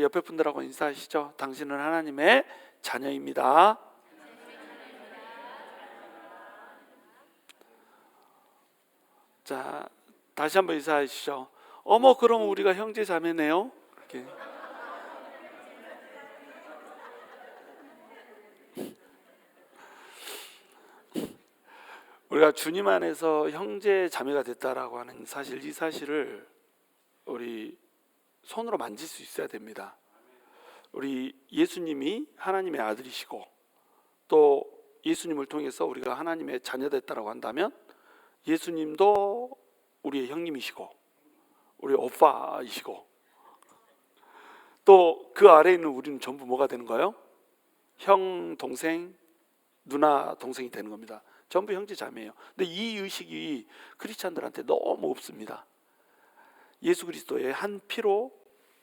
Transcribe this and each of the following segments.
옆에 분들하고 인사하시죠. 당신은 하나님의 자녀입니다. 자, 다시 한번 인사하시죠. 어머, 그럼 우리가 형제 자매네요. 이렇게. 우리가 주님 안에서 형제 자매가 됐다라고 하는 사실, 이 사실을 우리 손으로 만질 수 있어야 됩니다. 우리 예수님이 하나님의 아들이시고 또 예수님을 통해서 우리가 하나님의 자녀 됐다라고 한다면 예수님도 우리의 형님이시고 우리 오빠이시고 또 그 아래에 있는 우리는 전부 뭐가 되는 거예요? 형, 동생, 누나, 동생이 되는 겁니다. 전부 형제 자매예요. 근데 이 의식이 크리스찬들한테 너무 없습니다. 예수 그리스도의 한 피로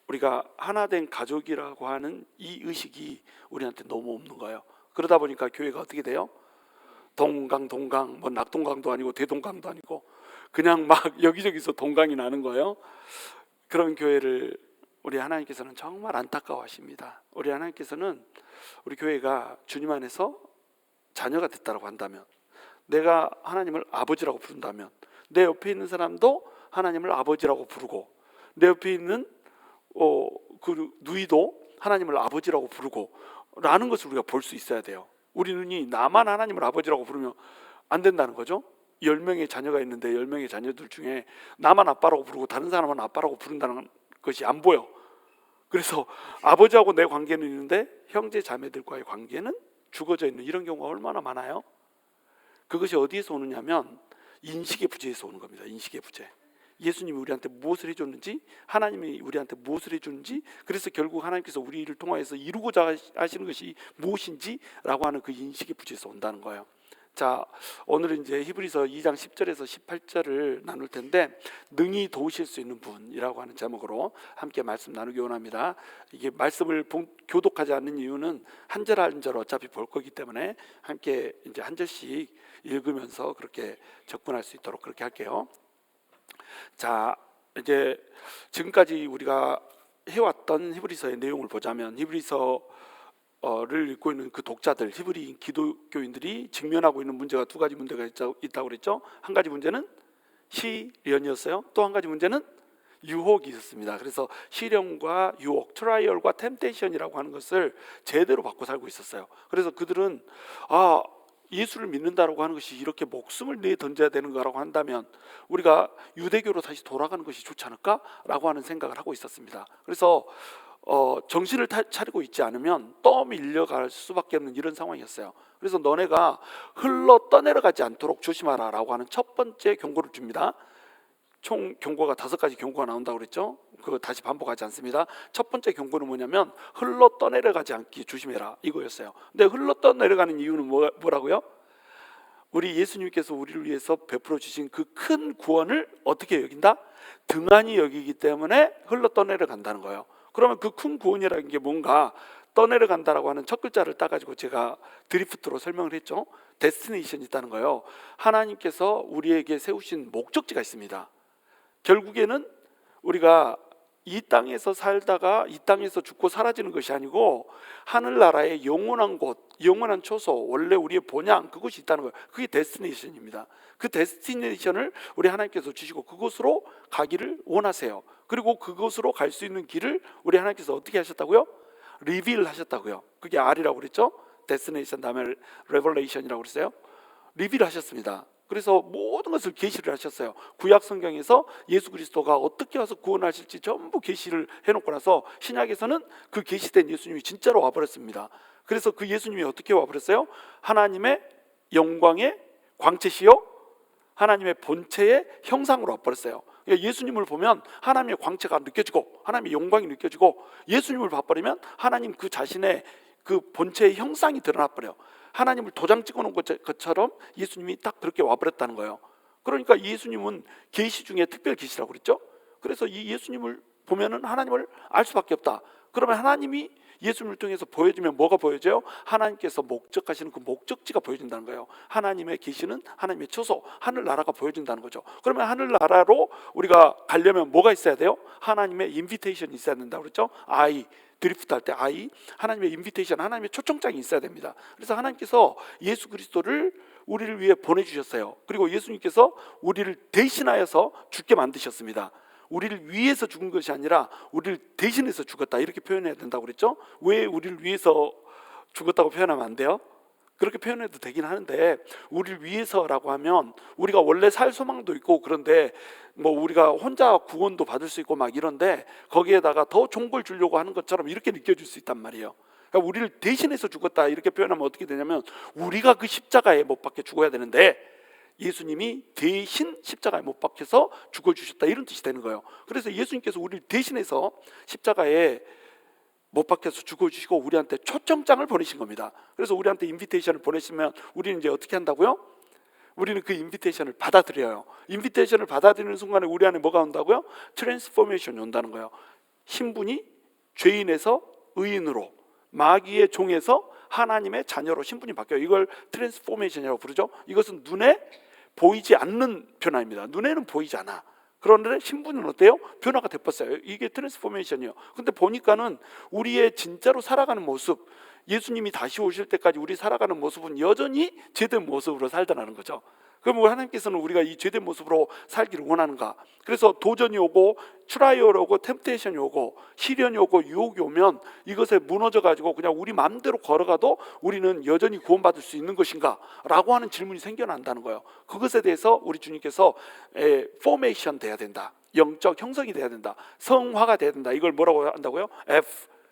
우리가 하나 된 가족이라고 하는 이 의식이 우리한테 너무 없는 거예요. 그러다 보니까 교회가 어떻게 돼요? 동강, 뭐 낙동강도 아니고 대동강도 아니고 그냥 막 여기저기서 동강이 나는 거예요. 그런 교회를 우리 하나님께서는 정말 안타까워하십니다. 우리 하나님께서는 우리 교회가 주님 안에서 자녀가 됐다고 한다면, 내가 하나님을 아버지라고 부른다면, 내 옆에 있는 사람도 하나님을 아버지라고 부르고, 내 옆에 있는 그 누이도 하나님을 아버지라고 부르고 라는 것을 우리가 볼 수 있어야 돼요. 우리 눈이 나만 하나님을 아버지라고 부르면 안 된다는 거죠. 10명의 자녀가 있는데 10명의 자녀들 중에 나만 아빠라고 부르고 다른 사람은 아빠라고 부른다는 것이 안 보여. 그래서 아버지하고 내 관계는 있는데 형제 자매들과의 관계는 죽어져 있는 이런 경우가 얼마나 많아요. 그것이 어디에서 오느냐면 인식의 부재에서 오는 겁니다. 인식의 부재. 예수님이 우리한테 무엇을 해줬는지, 하나님이 우리한테 무엇을 해줬는지, 그래서 결국 하나님께서 우리를 통하여서 이루고자 하시는 것이 무엇인지 라고 하는 그 인식의 부재에서 온다는 거예요. 자, 오늘은 이제 히브리서 2장 10절에서 18절을 나눌 텐데, 능히 도우실 수 있는 분이라고 하는 제목으로 함께 말씀 나누기 원합니다. 이게 말씀을 교독하지 않는 이유는 한 절 한 절 어차피 볼 거기 때문에 함께 이제 한 절씩 읽으면서 그렇게 접근할 수 있도록 그렇게 할게요. 자, 이제 지금까지 우리가 해왔던 히브리서의 내용을 보자면, 히브리서를 읽고 있는 그 독자들, 히브리 기독교인들이 직면하고 있는 문제가 두 가지 문제가 있다고 그랬죠. 한 가지 문제는 시련이었어요. 또 한 가지 문제는 유혹이 있었습니다. 그래서 시련과 유혹, 트라이얼과 템테이션이라고 하는 것을 제대로 받고 살고 있었어요. 그래서 그들은 예수를 믿는다라고 하는 것이 이렇게 목숨을 내어 던져야 되는 거라고 한다면 우리가 유대교로 다시 돌아가는 것이 좋지 않을까라고 하는 생각을 하고 있었습니다. 그래서 정신을 차리고 있지 않으면 떠밀려갈 수밖에 없는 이런 상황이었어요. 그래서 너네가 흘러 떠내려가지 않도록 조심하라 라고 하는 첫 번째 경고를 줍니다. 총 경고가 5가지 경고가 나온다고 그랬죠. 그거 다시 반복하지 않습니다. 첫 번째 경고는 뭐냐면 흘러 떠내려가지 않기 조심해라 이거였어요. 근데 흘러 떠내려가는 이유는 뭐라고요? 우리 예수님께서 우리를 위해서 베풀어 주신 그 큰 구원을 어떻게 여긴다? 등한히 여기기 때문에 흘러 떠내려간다는 거예요. 그러면 그 큰 구원이라는 게 뭔가, 떠내려간다라고 하는 첫 글자를 따가지고 제가 드리프트로 설명을 했죠. 데스티네이션이 있다는 거예요. 하나님께서 우리에게 세우신 목적지가 있습니다. 결국에는 우리가 이 땅에서 살다가 이 땅에서 죽고 사라지는 것이 아니고 하늘나라의 영원한 곳, 영원한 초소, 원래 우리의 본향, 그것이 있다는 거예요. 그게 데스티네이션입니다. 그 데스티네이션을 우리 하나님께서 주시고 그곳으로 가기를 원하세요. 그리고 그곳으로 갈 수 있는 길을 우리 하나님께서 어떻게 하셨다고요? 리빌 하셨다고요. 그게 R이라고 그랬죠. 데스티네이션 다음에 레벌레이션이라고 그랬어요. 리빌 하셨습니다. 그래서 모든 것을 계시를 하셨어요. 구약 성경에서 예수 그리스도가 어떻게 와서 구원하실지 전부 계시를 해놓고 나서 신약에서는 그 계시된 예수님이 진짜로 와버렸습니다. 그래서 그 예수님이 어떻게 와버렸어요? 하나님의 영광의 광채시요 하나님의 본체의 형상으로 와버렸어요. 예수님을 보면 하나님의 광채가 느껴지고 하나님의 영광이 느껴지고, 예수님을 봐버리면 하나님 그 자신의 그 본체의 형상이 드러나 버려요. 하나님을 도장 찍어놓은 것처럼 예수님이 딱 그렇게 와버렸다는 거예요. 그러니까 예수님은 계시 중에 특별 계시라고 그랬죠. 그래서 이 예수님을 보면은 하나님을 알 수밖에 없다. 그러면 하나님이 예수님을 통해서 보여주면 뭐가 보여져요? 하나님께서 목적하시는 그 목적지가 보여진다는 거예요. 하나님의 계시는 하나님의 초소, 하늘나라가 보여진다는 거죠. 그러면 하늘나라로 우리가 가려면 뭐가 있어야 돼요? 하나님의 인비테이션이 있어야 된다고 그랬죠. 드리프트 할 때 I, 하나님의 인비테이션, 하나님의 초청장이 있어야 됩니다. 그래서 하나님께서 예수 그리스도를 우리를 위해 보내주셨어요. 그리고 예수님께서 우리를 대신하여서 죽게 만드셨습니다. 우리를 위해서 죽은 것이 아니라 우리를 대신해서 죽었다, 이렇게 표현해야 된다고 그랬죠. 왜 우리를 위해서 죽었다고 표현하면 안 돼요? 그렇게 표현해도 되긴 하는데, 우리를 위해서라고 하면 우리가 원래 살 소망도 있고, 그런데 뭐 우리가 혼자 구원도 받을 수 있고 막 이런데, 거기에다가 더 좋은 걸 주려고 하는 것처럼 이렇게 느껴질 수 있단 말이에요. 그러니까 우리를 대신해서 죽었다 이렇게 표현하면 어떻게 되냐면, 우리가 그 십자가에 못 박혀 죽어야 되는데 예수님이 대신 십자가에 못 박혀서 죽어주셨다, 이런 뜻이 되는 거예요. 그래서 예수님께서 우리를 대신해서 십자가에 못 박혀서 죽어주시고 우리한테 초청장을 보내신 겁니다. 그래서 우리한테 인비테이션을 보내시면 우리는 이제 어떻게 한다고요? 우리는 그 인비테이션을 받아들여요. 인비테이션을 받아들이는 순간에 우리 안에 뭐가 온다고요? 트랜스포메이션이 온다는 거예요. 신분이 죄인에서 의인으로, 마귀의 종에서 하나님의 자녀로 신분이 바뀌어요. 이걸 트랜스포메이션이라고 부르죠. 이것은 눈에 보이지 않는 변화입니다. 눈에는 보이지 않아. 그런데 신분은 어때요? 변화가 돼버렸어요. 이게 트랜스포메이션이에요. 근데 보니까는 우리의 진짜로 살아가는 모습, 예수님이 다시 오실 때까지 우리 살아가는 모습은 여전히 죄된 모습으로 살더라는 거죠. 그럼 하나님께서는 우리가 이 죄된 모습으로 살기를 원하는가? 그래서 도전이 오고 트라이얼이 오고 템테이션이 오고 시련이 오고 유혹이 오면 이것에 무너져가지고 그냥 우리 마음대로 걸어가도 우리는 여전히 구원받을 수 있는 것인가? 라고 하는 질문이 생겨난다는 거예요. 그것에 대해서 우리 주님께서 포메이션 돼야 된다, 영적 형성이 돼야 된다, 성화가 돼야 된다. 이걸 뭐라고 한다고요?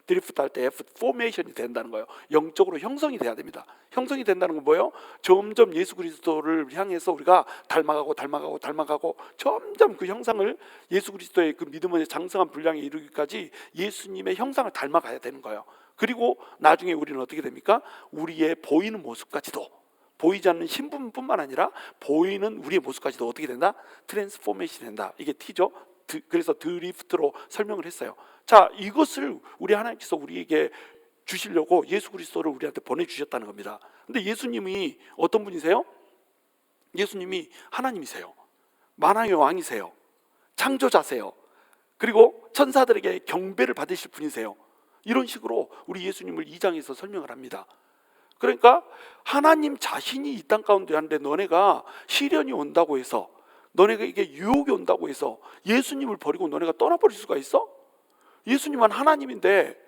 드리프트 할 때 F, 포메이션이 된다는 거예요. 영적으로 형성이 돼야 됩니다. 형성이 된다는 건 뭐예요? 점점 예수 그리스도를 향해서 우리가 닮아가고 점점 그 형상을, 예수 그리스도의 그 믿음의 장성한 분량에 이르기까지 예수님의 형상을 닮아가야 되는 거예요. 그리고 나중에 우리는 어떻게 됩니까? 우리의 보이는 모습까지도, 보이지 않는 신분뿐만 아니라 보이는 우리의 모습까지도 어떻게 된다? 트랜스포메이션이 된다. 이게 T죠. 그래서 드리프트로 설명을 했어요. 자, 이것을 우리 하나님께서 우리에게 주시려고 예수 그리스도를 우리한테 보내주셨다는 겁니다. 근데 예수님이 어떤 분이세요? 예수님이 하나님이세요. 만왕의 왕이세요. 창조자세요. 그리고 천사들에게 경배를 받으실 분이세요. 이런 식으로 우리 예수님을 2장에서 설명을 합니다. 그러니까 하나님 자신이 이 땅 가운데 하는데, 너네가 시련이 온다고 해서, 너네가 이게 유혹이 온다고 해서 예수님을 버리고 너네가 떠나버릴 수가 있어? 예수님은 하나님인데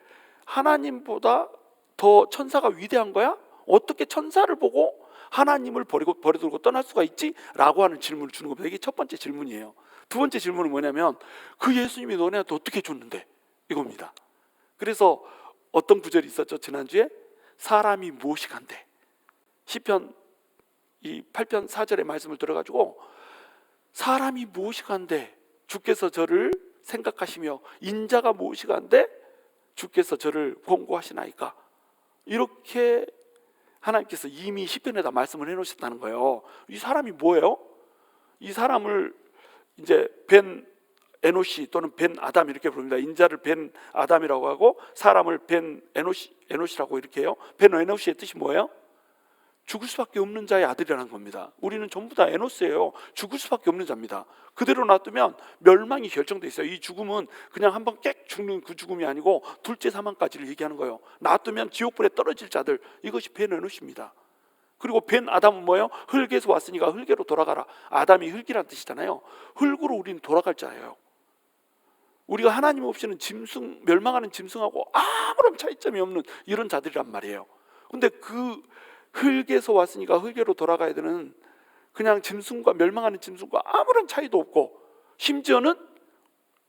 하나님보다 더 천사가 위대한 거야? 어떻게 천사를 보고 하나님을 버리고 떠날 수가 있지? 라고 하는 질문을 주는 겁니다. 이게 첫 번째 질문이에요. 두 번째 질문은 뭐냐면, 그 예수님이 너네한테 어떻게 줬는데? 이겁니다. 그래서 어떤 구절이 있었죠? 지난주에 사람이 무엇이 간대? 시편 이 8편 4절의 말씀을 들어가지고, 사람이 무엇이 간대 주께서 저를 생각하시며 인자가 무엇이 간대 주께서 저를 권고하시나이까? 이렇게 하나님께서 이미 시편에다 말씀을 해놓으셨다는 거예요. 이 사람이 뭐예요? 이 사람을 이제 벤 에노시 또는 벤 아담 이렇게 부릅니다. 인자를 벤 아담이라고 하고 사람을 벤 에노시라고 이렇게 해요. 벤 에노시의 뜻이 뭐예요? 죽을 수밖에 없는 자의 아들이라는 겁니다. 우리는 전부 다 에노스예요. 죽을 수밖에 없는 자입니다. 그대로 놔두면 멸망이 결정돼 있어요. 이 죽음은 그냥 한번 깨 죽는 그 죽음이 아니고 둘째 사망까지를 얘기하는 거예요. 놔두면 지옥불에 떨어질 자들, 이것이 벤 에노시입니다. 그리고 벤 아담은 뭐예요? 흙에서 왔으니까 흙으로 돌아가라. 아담이 흙이란 뜻이잖아요. 흙으로 우리는 돌아갈 자예요. 우리가 하나님 없이는 멸망하는 짐승하고 아무런 차이점이 없는 이런 자들이란 말이에요. 근데 그 흙에서 왔으니까 흙으로 돌아가야 되는, 그냥 짐승과 멸망하는 짐승과 아무런 차이도 없고, 심지어는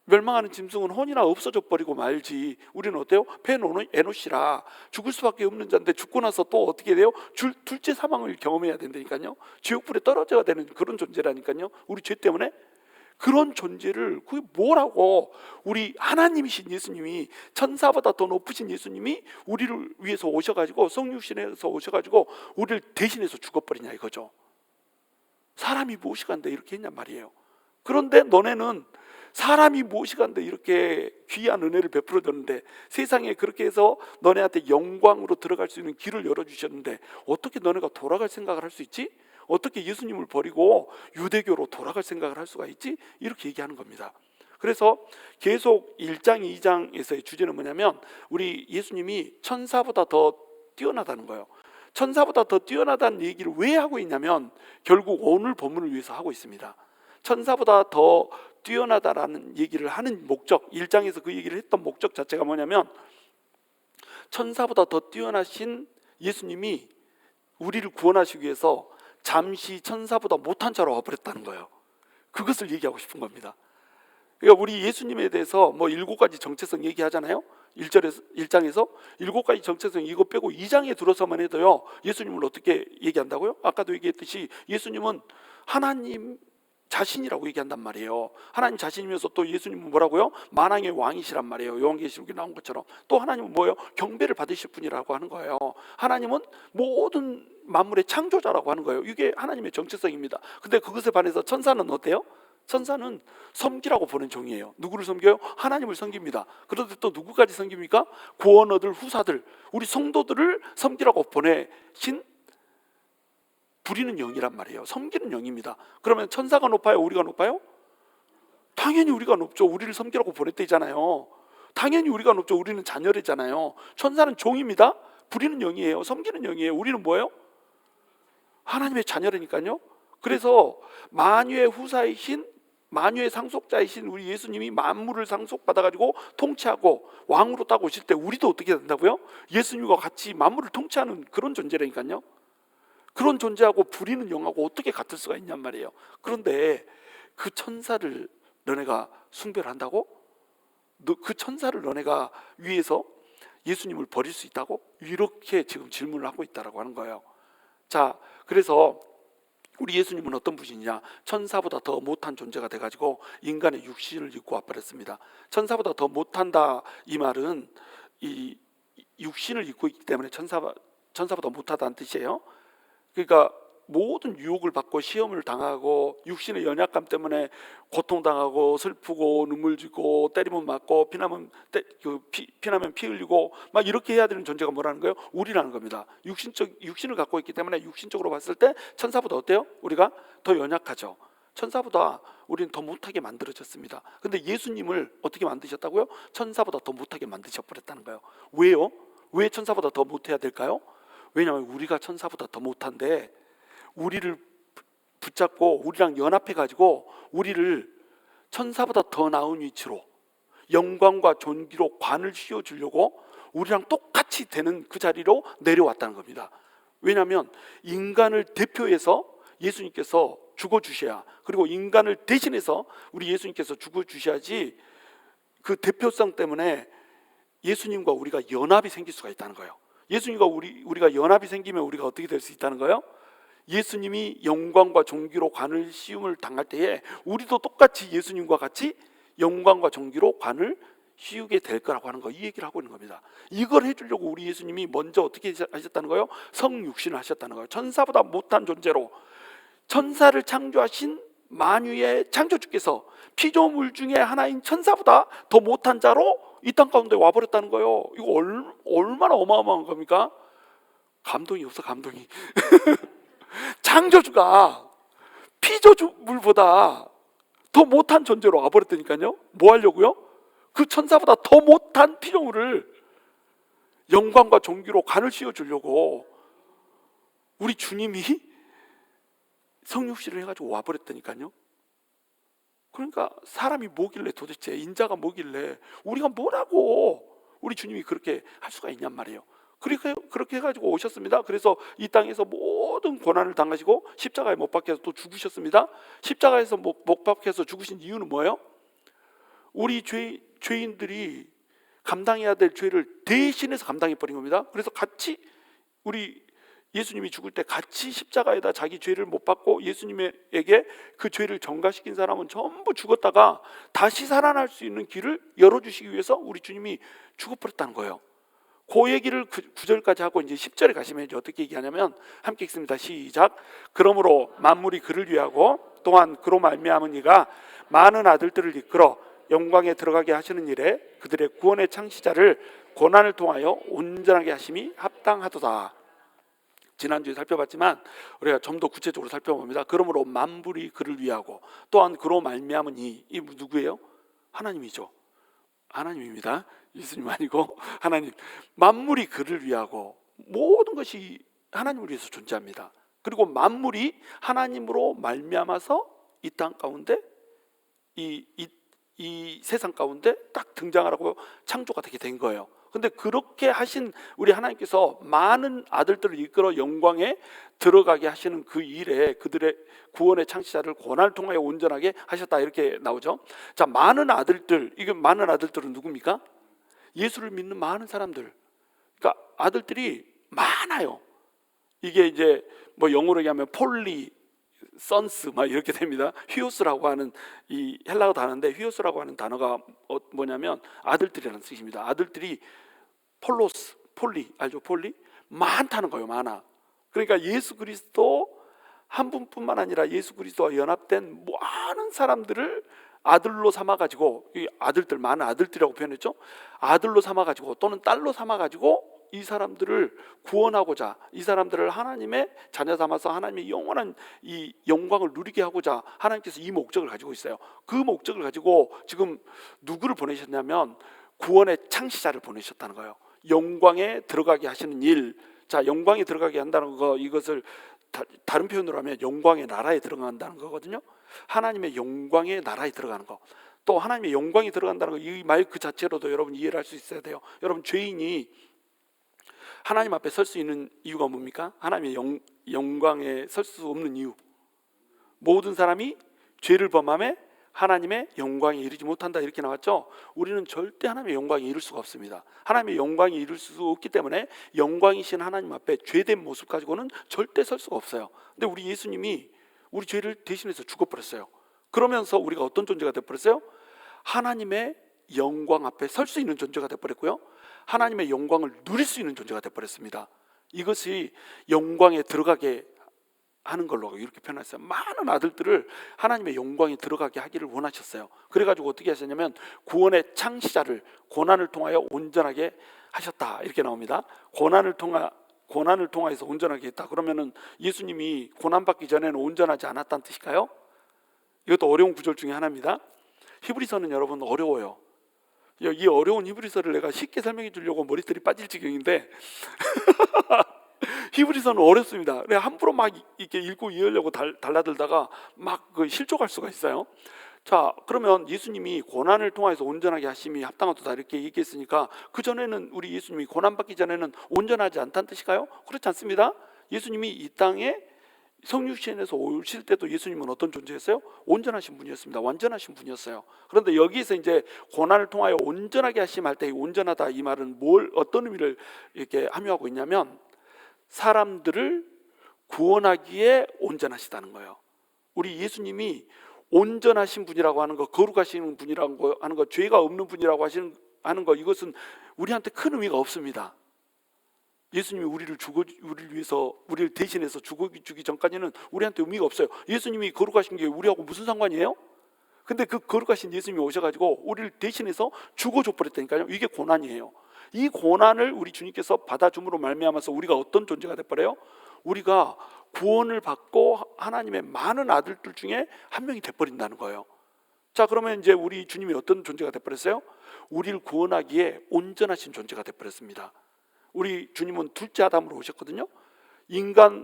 멸망하는 짐승은 혼이나 없어져 버리고 말지, 우리는 어때요? 벤 에노시라 죽을 수밖에 없는 자인데 죽고 나서 또 어떻게 돼요? 둘째 사망을 경험해야 된다니까요. 지옥불에 떨어져야 되는 그런 존재라니까요. 우리 죄 때문에. 그런 존재를, 그게 뭐라고, 우리 하나님이신 예수님이, 천사보다 더 높으신 예수님이 우리를 위해서 오셔가지고, 성육신에서 오셔가지고 우리를 대신해서 죽어버리냐 이거죠. 사람이 무엇이 간데 이렇게 했냔 말이에요. 그런데 너네는 사람이 무엇이 간데 이렇게 귀한 은혜를 베풀어 줬는데, 세상에 그렇게 해서 너네한테 영광으로 들어갈 수 있는 길을 열어주셨는데 어떻게 너네가 돌아갈 생각을 할 수 있지? 어떻게 예수님을 버리고 유대교로 돌아갈 생각을 할 수가 있지? 이렇게 얘기하는 겁니다. 그래서 계속 1장, 2장에서의 주제는 뭐냐면 우리 예수님이 천사보다 더 뛰어나다는 거예요. 천사보다 더 뛰어나다는 얘기를 왜 하고 있냐면 결국 오늘 본문을 위해서 하고 있습니다. 천사보다 더 뛰어나다라는 얘기를 하는 목적, 1장에서 그 얘기를 했던 목적 자체가 뭐냐면 천사보다 더 뛰어나신 예수님이 우리를 구원하시기 위해서 잠시 천사보다 못한 자로 와버렸다는 거예요. 그것을 얘기하고 싶은 겁니다. 그러니까 우리 예수님에 대해서 뭐 7가지 정체성 얘기하잖아요. 1장에서 7가지 정체성 이거 빼고 2장에 들어서만 해도요, 예수님을 어떻게 얘기한다고요? 아까도 얘기했듯이 예수님은 하나님 자신이라고 얘기한단 말이에요. 하나님 자신이면서 또 예수님은 뭐라고요? 만왕의 왕이시란 말이에요. 요한계시록에 나온 것처럼. 또 하나님은 뭐예요? 경배를 받으실 분이라고 하는 거예요. 하나님은 모든 만물의 창조자라고 하는 거예요. 이게 하나님의 정체성입니다. 근데 그것에 반해서 천사는 어때요? 천사는 섬기라고 보는 종이에요. 누구를 섬겨요? 하나님을 섬깁니다. 그런데 또 누구까지 섬깁니까? 구원 얻을 후사들, 우리 성도들을 섬기라고 보내신 부리는 영이란 말이에요. 섬기는 영입니다. 그러면 천사가 높아요? 우리가 높아요? 당연히 우리가 높죠. 우리를 섬기라고 보냈대잖아요. 당연히 우리가 높죠. 우리는 자녀래잖아요. 천사는 종입니다. 부리는 영이에요. 섬기는 영이에요. 우리는 뭐예요? 하나님의 자녀라니까요. 그래서 만유의 후사이신, 만유의 상속자이신 우리 예수님이 만물을 상속받아가지고 통치하고 왕으로 딱 오실 때 우리도 어떻게 된다고요? 예수님과 같이 만물을 통치하는 그런 존재라니까요. 그런 존재하고 부리는 영하고 어떻게 같을 수가 있냔 말이에요. 그런데 그 천사를 너네가 숭배를 한다고? 그 천사를 너네가 위해서 예수님을 버릴 수 있다고? 이렇게 지금 질문을 하고 있다라고 하는 거예요. 자, 그래서 우리 예수님은 어떤 분이냐? 천사보다 더 못한 존재가 돼가지고 인간의 육신을 입고 와버렸습니다. 천사보다 더 못한다 이 말은 이 육신을 입고 있기 때문에 천사보다 못하다는 뜻이에요. 그러니까 모든 유혹을 받고 시험을 당하고 육신의 연약감 때문에 고통당하고 슬프고 눈물 짓고 때리면 맞고 피나면 피 흘리고 막 이렇게 해야 되는 존재가 뭐라는 거예요? 우리라는 겁니다. 육신을 갖고 있기 때문에 육신적으로 봤을 때 천사보다 어때요? 우리가 더 연약하죠. 천사보다 우리는 더 못하게 만들어졌습니다. 근데 예수님을 어떻게 만드셨다고요? 천사보다 더 못하게 만드셔버렸다는 거예요. 왜요? 왜 천사보다 더 못해야 될까요? 왜냐하면 우리가 천사보다 더 못한데 우리를 붙잡고 우리랑 연합해가지고 우리를 천사보다 더 나은 위치로 영광과 존귀로 관을 씌워주려고 우리랑 똑같이 되는 그 자리로 내려왔다는 겁니다. 왜냐하면 인간을 대표해서 예수님께서 죽어주셔야, 그리고 인간을 대신해서 우리 예수님께서 죽어주셔야지 그 대표성 때문에 예수님과 우리가 연합이 생길 수가 있다는 거예요. 예수님과 우리가 연합이 생기면 우리가 어떻게 될 수 있다는 거예요? 예수님이 영광과 존귀로 관을 씌움을 당할 때에 우리도 똑같이 예수님과 같이 영광과 존귀로 관을 씌우게 될 거라고 하는 거, 이 얘기를 하고 있는 겁니다. 이걸 해주려고 우리 예수님이 먼저 어떻게 하셨다는 거예요? 성육신을 하셨다는 거예요. 천사보다 못한 존재로 천사를 창조하신 만유의 창조주께서 피조물 중에 하나인 천사보다 더 못한 자로 이 땅 가운데 와버렸다는 거예요. 이거 얼마나 어마어마한 겁니까? 감동이 없어, 감동이. 창조주가 피조물보다 더 못한 존재로 와버렸다니까요. 뭐 하려고요? 그 천사보다 더 못한 피조물을 영광과 존귀로 관을 씌워주려고 우리 주님이 성육신을 해가지고 와버렸다니까요. 그러니까 사람이 뭐길래, 도대체 인자가 뭐길래 우리가 뭐라고 우리 주님이 그렇게 할 수가 있냔 말이에요. 그렇게 해가지고 오셨습니다. 그래서 이 땅에서 모든 고난을 당하시고 십자가에 못 박혀서 또 죽으셨습니다. 십자가에서 못 박혀서 죽으신 이유는 뭐예요? 우리 죄인들이 감당해야 될 죄를 대신해서 감당해버린 겁니다. 그래서 같이 우리 예수님이 죽을 때 같이 십자가에다 자기 죄를 못 받고 예수님에게 그 죄를 전가시킨 사람은 전부 죽었다가 다시 살아날 수 있는 길을 열어주시기 위해서 우리 주님이 죽어버렸다는 거예요. 그 얘기를 9절까지 하고 이제 10절에 가시면 이제 어떻게 얘기하냐면, 함께 읽습니다. 시작. 그러므로 만물이 그를 위하고 또한 그로 말미암은 이가 많은 아들들을 이끌어 영광에 들어가게 하시는 일에 그들의 구원의 창시자를 고난을 통하여 온전하게 하심이 합당하도다. 지난주에 살펴봤지만 우리가 좀 더 구체적으로 살펴봅니다. 그러므로 만물이 그를 위하고 또한 그로 말미암은 이 누구예요? 하나님이죠. 하나님입니다. 예수님 아니고 하나님. 만물이 그를 위하고 모든 것이 하나님을 위해서 존재합니다. 그리고 만물이 하나님으로 말미암아서 이 땅 가운데 이 세상 가운데 딱 등장하라고 창조가 되게 된 거예요. 근데 그렇게 하신 우리 하나님께서 많은 아들들을 이끌어 영광에 들어가게 하시는 그 일에 그들의 구원의 창시자를 고난을 통하여 온전하게 하셨다 이렇게 나오죠. 자, 많은 아들들, 이게 많은 아들들은 누굽니까? 예수를 믿는 많은 사람들. 그러니까 아들들이 많아요. 이게 이제 뭐 영어로 얘기하면 폴리 선스 막 이렇게 됩니다. 휘오스라고 하는 이 헬라어 단어인데 휘오스라고 하는 단어가 뭐냐면 아들들이라는 뜻입니다. 아들들이 폴로스, 폴리 알죠? 폴리 많다는 거예요. 많아. 그러니까 예수 그리스도 한 분뿐만 아니라 예수 그리스도와 연합된 많은 사람들을 아들로 삼아가지고, 이 아들들 많은 아들들이라고 표현했죠. 아들로 삼아가지고 또는 딸로 삼아가지고 이 사람들을 구원하고자, 이 사람들을 하나님의 자녀 삼아서 하나님의 영원한 이 영광을 누리게 하고자 하나님께서 이 목적을 가지고 있어요. 그 목적을 가지고 지금 누구를 보내셨냐면 구원의 창시자를 보내셨다는 거예요. 영광에 들어가게 하시는 일. 자, 영광에 들어가게 한다는 거, 이것을 다른 표현으로 하면 영광의 나라에 들어간다는 거거든요. 하나님의 영광의 나라에 들어가는 거. 또 하나님의 영광이 들어간다는 거, 이 말 그 자체로도 여러분 이해를 할 수 있어야 돼요. 여러분, 죄인이 하나님 앞에 설 수 있는 이유가 뭡니까? 하나님의 영광에 설 수 없는 이유. 모든 사람이 죄를 범함에 하나님의 영광에 이르지 못한다 이렇게 나왔죠. 우리는 절대 하나님의 영광에 이를 수가 없습니다. 하나님의 영광에 이를 수 없기 때문에 영광이신 하나님 앞에 죄된 모습 가지고는 절대 설 수가 없어요. 근데 우리 예수님이 우리 죄를 대신해서 죽어버렸어요. 그러면서 우리가 어떤 존재가 되어버렸어요? 하나님의 영광 앞에 설 수 있는 존재가 되어버렸고요, 하나님의 영광을 누릴 수 있는 존재가 되어버렸습니다. 이것이 영광에 들어가게 하는 걸로 이렇게 표현했어요. 많은 아들들을 하나님의 영광에 들어가게 하기를 원하셨어요. 그래가지고 어떻게 하셨냐면 구원의 창시자를 고난을 통하여 온전하게 하셨다 이렇게 나옵니다. 고난을 통하여서 온전하게 했다. 그러면은 예수님이 고난받기 전에는 온전하지 않았다는 뜻일까요? 이것도 어려운 구절 중에 하나입니다. 히브리서는 여러분 어려워요. 이 어려운 히브리서를 내가 쉽게 설명해 주려고 머리털이 빠질 지경인데 히브리서는 어렵습니다. 그래 함부로 막 이렇게 읽고 이해하려고 달라들다가 막 실족할 수가 있어요. 자, 그러면 예수님이 고난을 통해서 온전하게 하심이 합당하다 이렇게 얘기했으니까 그 전에는 우리 예수님이 고난받기 전에는 온전하지 않다는 뜻일까요? 그렇지 않습니다. 예수님이 이 땅에 성육신에서 오실 때도 예수님은 어떤 존재였어요? 온전하신 분이었습니다. 완전하신 분이었어요. 그런데 여기서 이제 고난을 통하여 온전하게 하심 할 때 온전하다 이 말은 어떤 의미를 이렇게 함유하고 있냐면 사람들을 구원하기에 온전하시다는 거예요. 우리 예수님이 온전하신 분이라고 하는 거, 거룩하신 분이라고 하는 거, 죄가 없는 분이라고 하는 거, 이것은 우리한테 큰 의미가 없습니다. 예수님이 우리를 위해서, 우리를 대신해서 죽기 전까지는 우리한테 의미가 없어요. 예수님이 거룩하신 게 우리하고 무슨 상관이에요? 근데 그 거룩하신 예수님이 오셔가지고 우리를 대신해서 죽어줘 버렸다니까요. 이게 고난이에요. 이 고난을 우리 주님께서 받아줌으로 말미암아서 우리가 어떤 존재가 돼버려요? 우리가 구원을 받고 하나님의 많은 아들들 중에 한 명이 돼버린다는 거예요. 자, 그러면 이제 우리 주님이 어떤 존재가 돼버렸어요? 우리를 구원하기에 온전하신 존재가 돼버렸습니다. 우리 주님은 둘째 아담으로 오셨거든요.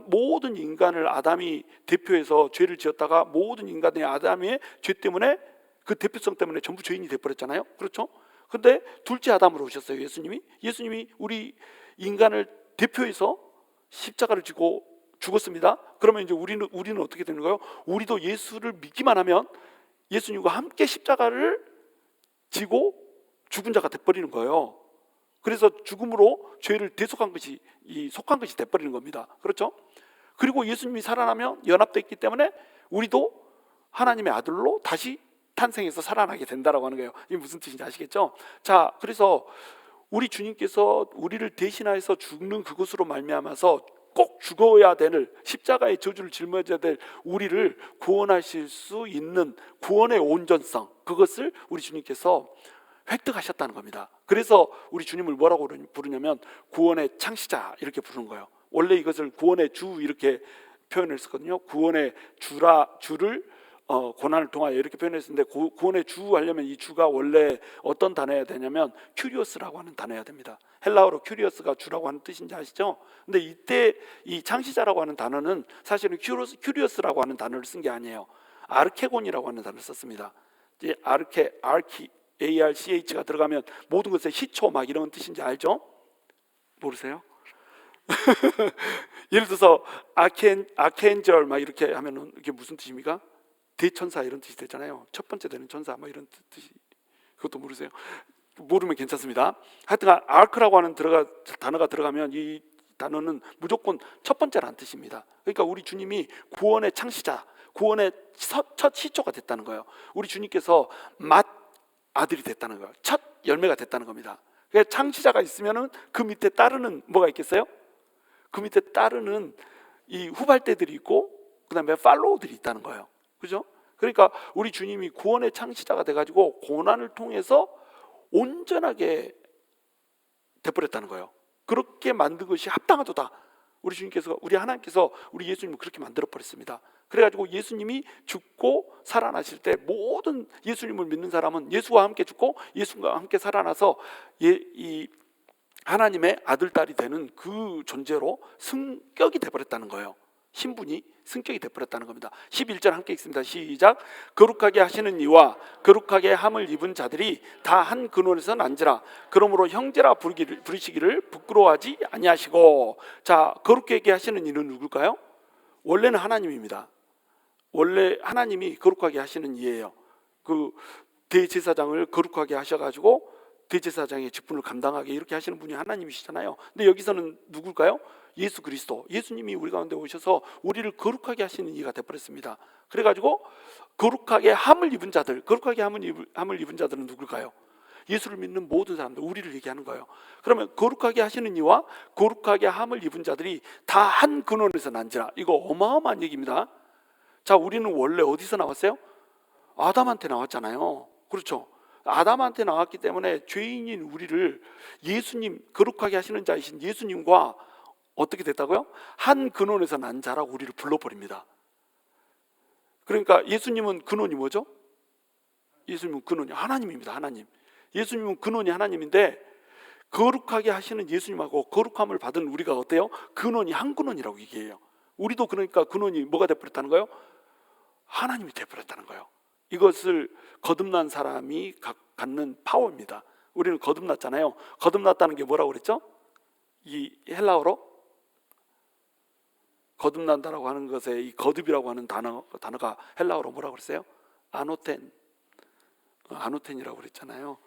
모든 인간을 아담이 대표해서 죄를 지었다가 모든 인간의 아담의 죄 때문에, 그 대표성 때문에 전부 죄인이 돼버렸잖아요. 그렇죠? 근데 둘째 아담으로 오셨어요. 예수님이 우리 인간을 대표해서 십자가를 지고 죽었습니다. 그러면 이제 우리는 어떻게 되는 거예요? 우리도 예수를 믿기만 하면 예수님과 함께 십자가를 지고 죽은 자가 돼버리는 거예요. 그래서 죽음으로 죄를 대속한 것이, 속한 것이 돼버리는 겁니다. 그렇죠? 그리고 예수님이 살아나면 연합됐기 때문에 우리도 하나님의 아들로 다시 탄생해서 살아나게 된다라고 하는 거예요. 이게 무슨 뜻인지 아시겠죠? 자, 그래서 우리 주님께서 우리를 대신하여서 죽는 그것으로 말미암아서 꼭 죽어야 되는 십자가의 저주를 짊어져야 될 우리를 구원하실 수 있는 구원의 온전성, 그것을 우리 주님께서 획득하셨다는 겁니다. 그래서 우리 주님을 뭐라고 부르냐면 구원의 창시자 이렇게 부르는 거예요. 원래 이것을 구원의 주 이렇게 표현을 했었거든요. 구원의 주를 고난을 통하여 이렇게 표현했는데 구원의 주 하려면 이 주가 원래 어떤 단어여야 되냐면 큐리오스라고 하는 단어여야 됩니다. 헬라어로 큐리오스가 주라고 하는 뜻인지 아시죠? 근데 이때 이 창시자라고 하는 단어는 사실은 큐리오스라고 하는 단어를 쓴 게 아니에요. 아르케곤이라고 하는 단어를 썼습니다. 이 아르키 ARCH가 들어가면 모든 것의 시초 막 이런 뜻인지 알죠? 모르세요? 예를 들어서 아켄젤 막 이렇게 하면은 이게 무슨 뜻입니까? 대천사 이런 뜻이 되잖아요. 첫 번째 되는 천사 뭐 이런 뜻이. 그것도 모르세요? 모르면 괜찮습니다. 하여튼 아크라고 하는 단어가 들어가면 이 단어는 무조건 첫 번째라는 뜻입니다. 그러니까 우리 주님이 구원의 창시자, 구원의 첫 시초가 됐다는 거예요. 우리 주님께서 맏 아들이 됐다는 거예요. 첫 열매가 됐다는 겁니다. 그러니까 창시자가 있으면은 그 밑에 따르는 뭐가 있겠어요? 그 밑에 따르는 이 후발대들이 있고 그다음에 팔로우들이 있다는 거예요. 그죠? 그러니까 우리 주님이 구원의 창시자가 돼가지고 고난을 통해서 온전하게 돼버렸다는 거예요. 그렇게 만든 것이 합당하도다. 우리 주님께서, 우리 하나님께서 우리 예수님을 그렇게 만들어 버렸습니다. 그래가지고 예수님이 죽고 살아나실 때 모든 예수님을 믿는 사람은 예수와 함께 죽고 예수와 함께 살아나서 이 하나님의 아들 딸이 되는 그 존재로 승격이 돼버렸다는 거예요. 신분이 승격이 돼버렸다는 겁니다. 11절 함께 읽습니다. 시작. 거룩하게 하시는 이와 거룩하게 함을 입은 자들이 다 한 근원에서 난지라. 그러므로 형제라 부르시기를 부끄러워하지 아니하시고. 자, 거룩하게 하시는 이는 누굴까요? 원래는 하나님입니다. 원래 하나님이 거룩하게 하시는 이예요. 그 대제사장을 거룩하게 하셔가지고 대제사장의 직분을 감당하게 이렇게 하시는 분이 하나님이시잖아요. 근데 여기서는 누굴까요? 예수 그리스도, 예수님이 우리 가운데 오셔서 우리를 거룩하게 하시는 이가 되어버렸습니다. 그래가지고 거룩하게 함을 입은 자들, 거룩하게 함을 입은 자들은 누굴까요? 예수를 믿는 모든 사람들, 우리를 얘기하는 거예요. 그러면 거룩하게 하시는 이와 거룩하게 함을 입은 자들이 다 한 근원에서 난지라. 이거 어마어마한 얘기입니다. 자, 우리는 원래 어디서 나왔어요? 아담한테 나왔잖아요. 그렇죠? 아담한테 나왔기 때문에 죄인인 우리를 예수님, 거룩하게 하시는 자이신 예수님과 어떻게 됐다고요? 한 근원에서 난 자라고 우리를 불러버립니다. 그러니까 예수님은 근원이 뭐죠? 예수님은 근원이 하나님입니다. 하나님. 예수님은 근원이 하나님인데 거룩하게 하시는 예수님하고 거룩함을 받은 우리가 어때요? 근원이 한 근원이라고 얘기해요. 우리도 그러니까 근원이 뭐가 되어버렸다는 거예요? 하나님이 되어버렸다는 거예요. 이것을 거듭난 사람이 갖는 파워입니다. 우리는 거듭났잖아요. 거듭났다는 게 뭐라고 그랬죠? 이 헬라어로 거듭난다라고 하는 것에 이 거듭이라고 하는 단어가 헬라어로 뭐라고 그랬어요? 아노텐이라고 그랬잖아요.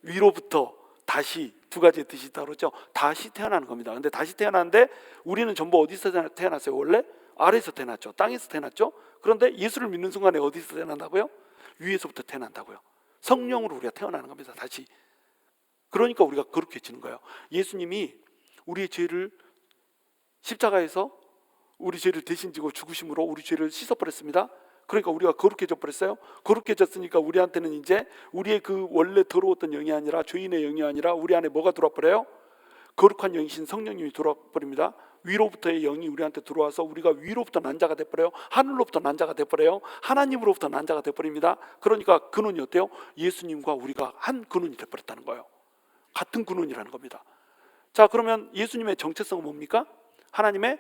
위로부터 다시, 두 가지의 뜻이 있다고 그랬죠. 다시 태어나는 겁니다. 근데 다시 태어나는데 우리는 전부 어디서 태어났어요? 원래 아래에서 태어났죠. 땅에서 태어났죠. 그런데 예수를 믿는 순간에 어디서 태어난다고요? 위에서부터 태어난다고요. 성령으로 우리가 태어나는 겁니다. 다시. 그러니까 우리가 거룩해지는 거예요. 예수님이 우리의 죄를 십자가에서 우리 죄를 대신 지고 죽으심으로 우리 죄를 씻어버렸습니다. 그러니까 우리가 거룩해져 버렸어요. 거룩해졌으니까 우리한테는 이제 우리의 그 원래 더러웠던 영이 아니라 죄인의 영이 아니라 우리 안에 뭐가 들어와 버려요? 거룩한 영이신 성령님이 들어와 버립니다. 위로부터의 영이 우리한테 들어와서 우리가 위로부터 난 자가 돼버려요. 하늘로부터 난 자가 돼버려요. 하나님으로부터 난 자가 돼버립니다. 그러니까 근원이 어때요? 예수님과 우리가 한 근원이 돼버렸다는 거예요. 같은 근원이라는 겁니다. 자, 그러면 예수님의 정체성은 뭡니까? 하나님의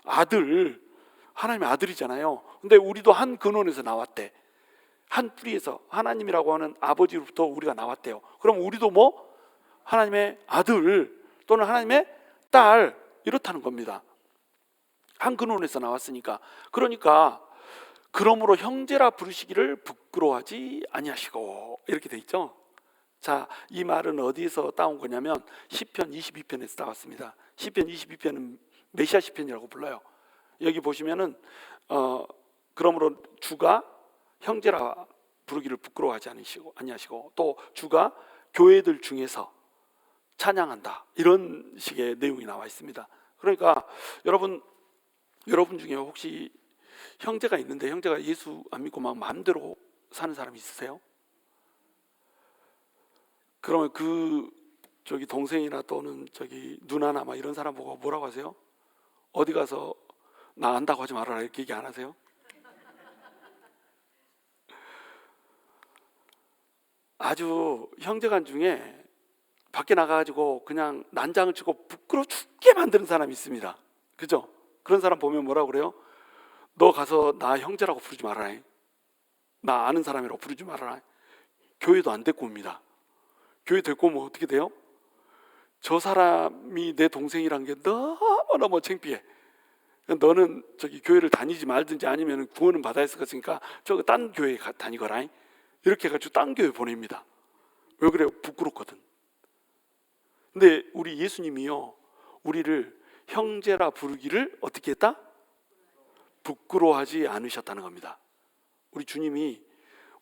아들, 하나님의 아들이잖아요. 근데 우리도 한 근원에서 나왔대. 한 뿌리에서 하나님이라고 하는 아버지로부터 우리가 나왔대요. 그럼 우리도 뭐? 하나님의 아들 또는 하나님의 딸 이렇다는 겁니다. 한 근원에서 나왔으니까. 그러니까 그러므로 형제라 부르시기를 부끄러워하지 아니하시고 이렇게 돼 있죠. 자, 이 말은 어디서 따온 거냐면 시편 22편에서 따왔습니다. 시편 22편은 메시아 시편이라고 불러요. 여기 보시면은 그러므로 주가 형제라 부르기를 부끄러워하지 아니하시고 또 주가 교회들 중에서 찬양한다 이런 식의 내용이 나와 있습니다. 그러니까 여러분 중에 혹시 형제가 있는데 형제가 예수 안 믿고 막 마음대로 사는 사람이 있으세요? 그러면 저기 동생이나 또는 저기 누나나 막 이런 사람 보고 뭐라고 하세요? 어디 가서 나 안다고 하지 말아라 이렇게 얘기 안 하세요? 아주 형제간 중에 밖에 나가가지고 그냥 난장을 치고 부끄러워 죽게 만드는 사람이 있습니다. 그죠? 그런 사람 보면 뭐라고 그래요? 너 가서 나 형제라고 부르지 말아라. 나 아는 사람이라고 부르지 말아라. 교회도 안 데리고 옵니다. 교회 데리고 오면 어떻게 돼요? 저 사람이 내 동생이란 게 너무너무 창피해. 너는 저기 교회를 다니지 말든지 아니면 구원은 받아야 했을 것이니까 저 딴 교회 다니거라. 이렇게 해가지고 딴 교회 보냅니다. 왜 그래요? 부끄럽거든. 근데 우리 예수님이요, 우리를 형제라 부르기를 어떻게 했다? 부끄러워하지 않으셨다는 겁니다. 우리 주님이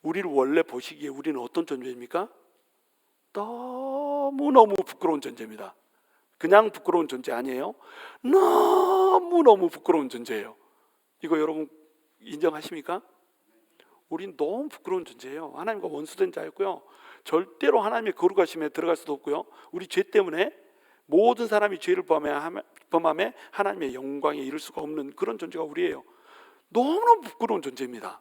우리를 원래 보시기에 우리는 어떤 존재입니까? 너무너무 부끄러운 존재입니다. 그냥 부끄러운 존재 아니에요. 너무너무 부끄러운 존재예요. 이거 여러분 인정하십니까? 우린 너무 부끄러운 존재예요. 하나님과 원수된 자였고요, 절대로 하나님의 거룩하심에 들어갈 수도 없고요, 우리 죄 때문에 모든 사람이 죄를 범함에 하나님의 영광에 이를 수가 없는 그런 존재가 우리예요. 너무너무 부끄러운 존재입니다.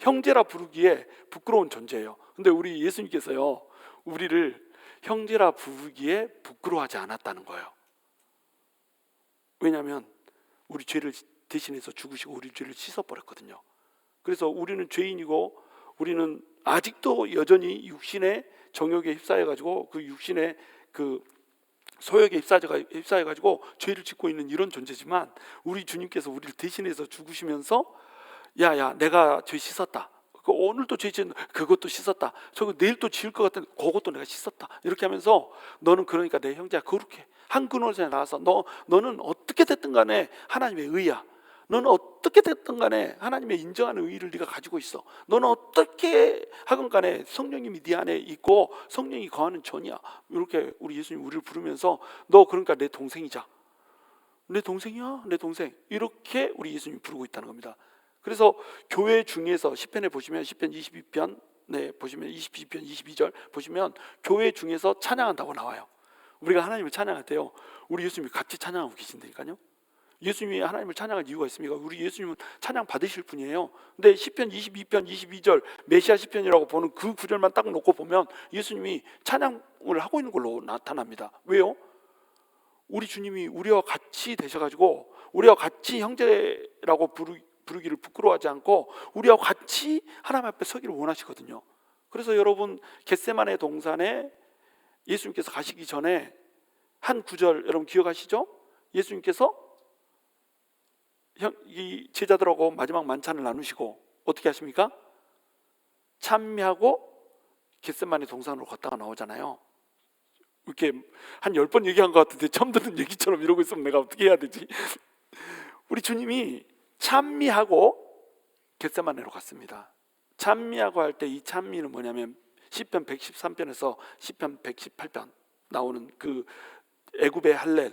형제라 부르기에 부끄러운 존재예요. 근데 우리 예수님께서요, 우리를 형제라 부르기에 부끄러워하지 않았다는 거예요. 왜냐하면 우리 죄를 대신해서 죽으시고 우리 죄를 씻어버렸거든요. 그래서 우리는 죄인이고 우리는 아직도 여전히 육신의 정욕에 휩싸여가지고 그 육신의 그 소욕에 휩싸여가지고 죄를 짓고 있는 이런 존재지만, 우리 주님께서 우리를 대신해서 죽으시면서 야야 내가 죄 씻었다, 오늘도 죄 지은 그것도 씻었다, 저거 내일 또 지을 것 같은 그것도 내가 씻었다, 이렇게 하면서 너는 그러니까 내 형제야 거룩해, 한 근원에 나와서 너는 어떻게 됐든 간에 하나님의 의야, 너는 어떻게 됐든 간에 하나님의 인정하는 의의를 네가 가지고 있어, 너는 어떻게 하건 간에 성령님이 네 안에 있고 성령이 거하는 전이야. 이렇게 우리 예수님 우리를 부르면서 너 그러니까 내 동생이자, 내 동생이야, 내 동생, 이렇게 우리 예수님이 부르고 있다는 겁니다. 그래서 교회 중에서 시편에 보시면 시편 22편 보시면 22편 22절 보시면 교회 중에서 찬양한다고 나와요. 우리가 하나님을 찬양할 때요, 우리 예수님이 같이 찬양하고 계신다니까요. 예수님이 하나님을 찬양할 이유가 있습니까? 우리 예수님은 찬양 받으실 분이에요. 근데 시편 22편 22절 메시아 시편이라고 보는 그 구절만 딱 놓고 보면 예수님이 찬양을 하고 있는 걸로 나타납니다. 왜요? 우리 주님이 우리와 같이 되셔가지고 우리와 같이 형제라고 부르기를 부끄러워하지 않고 우리와 같이 하나님 앞에 서기를 원하시거든요. 그래서 여러분 겟세마네 동산에 예수님께서 가시기 전에 한 구절 여러분 기억하시죠? 예수님께서 이 제자들하고 마지막 만찬을 나누시고 어떻게 하십니까? 찬미하고 겟세마네 동산으로 걷다가 나오잖아요. 이렇게 한 10번 얘기한 것 같은데 처음 듣는 얘기처럼 이러고 있으면 내가 어떻게 해야 되지? 우리 주님이 찬미하고 겟세마네로 갔습니다. 찬미하고 할 때 이 찬미는 뭐냐면 시편 113편에서 시편 118편 나오는 그 애굽의 할렐,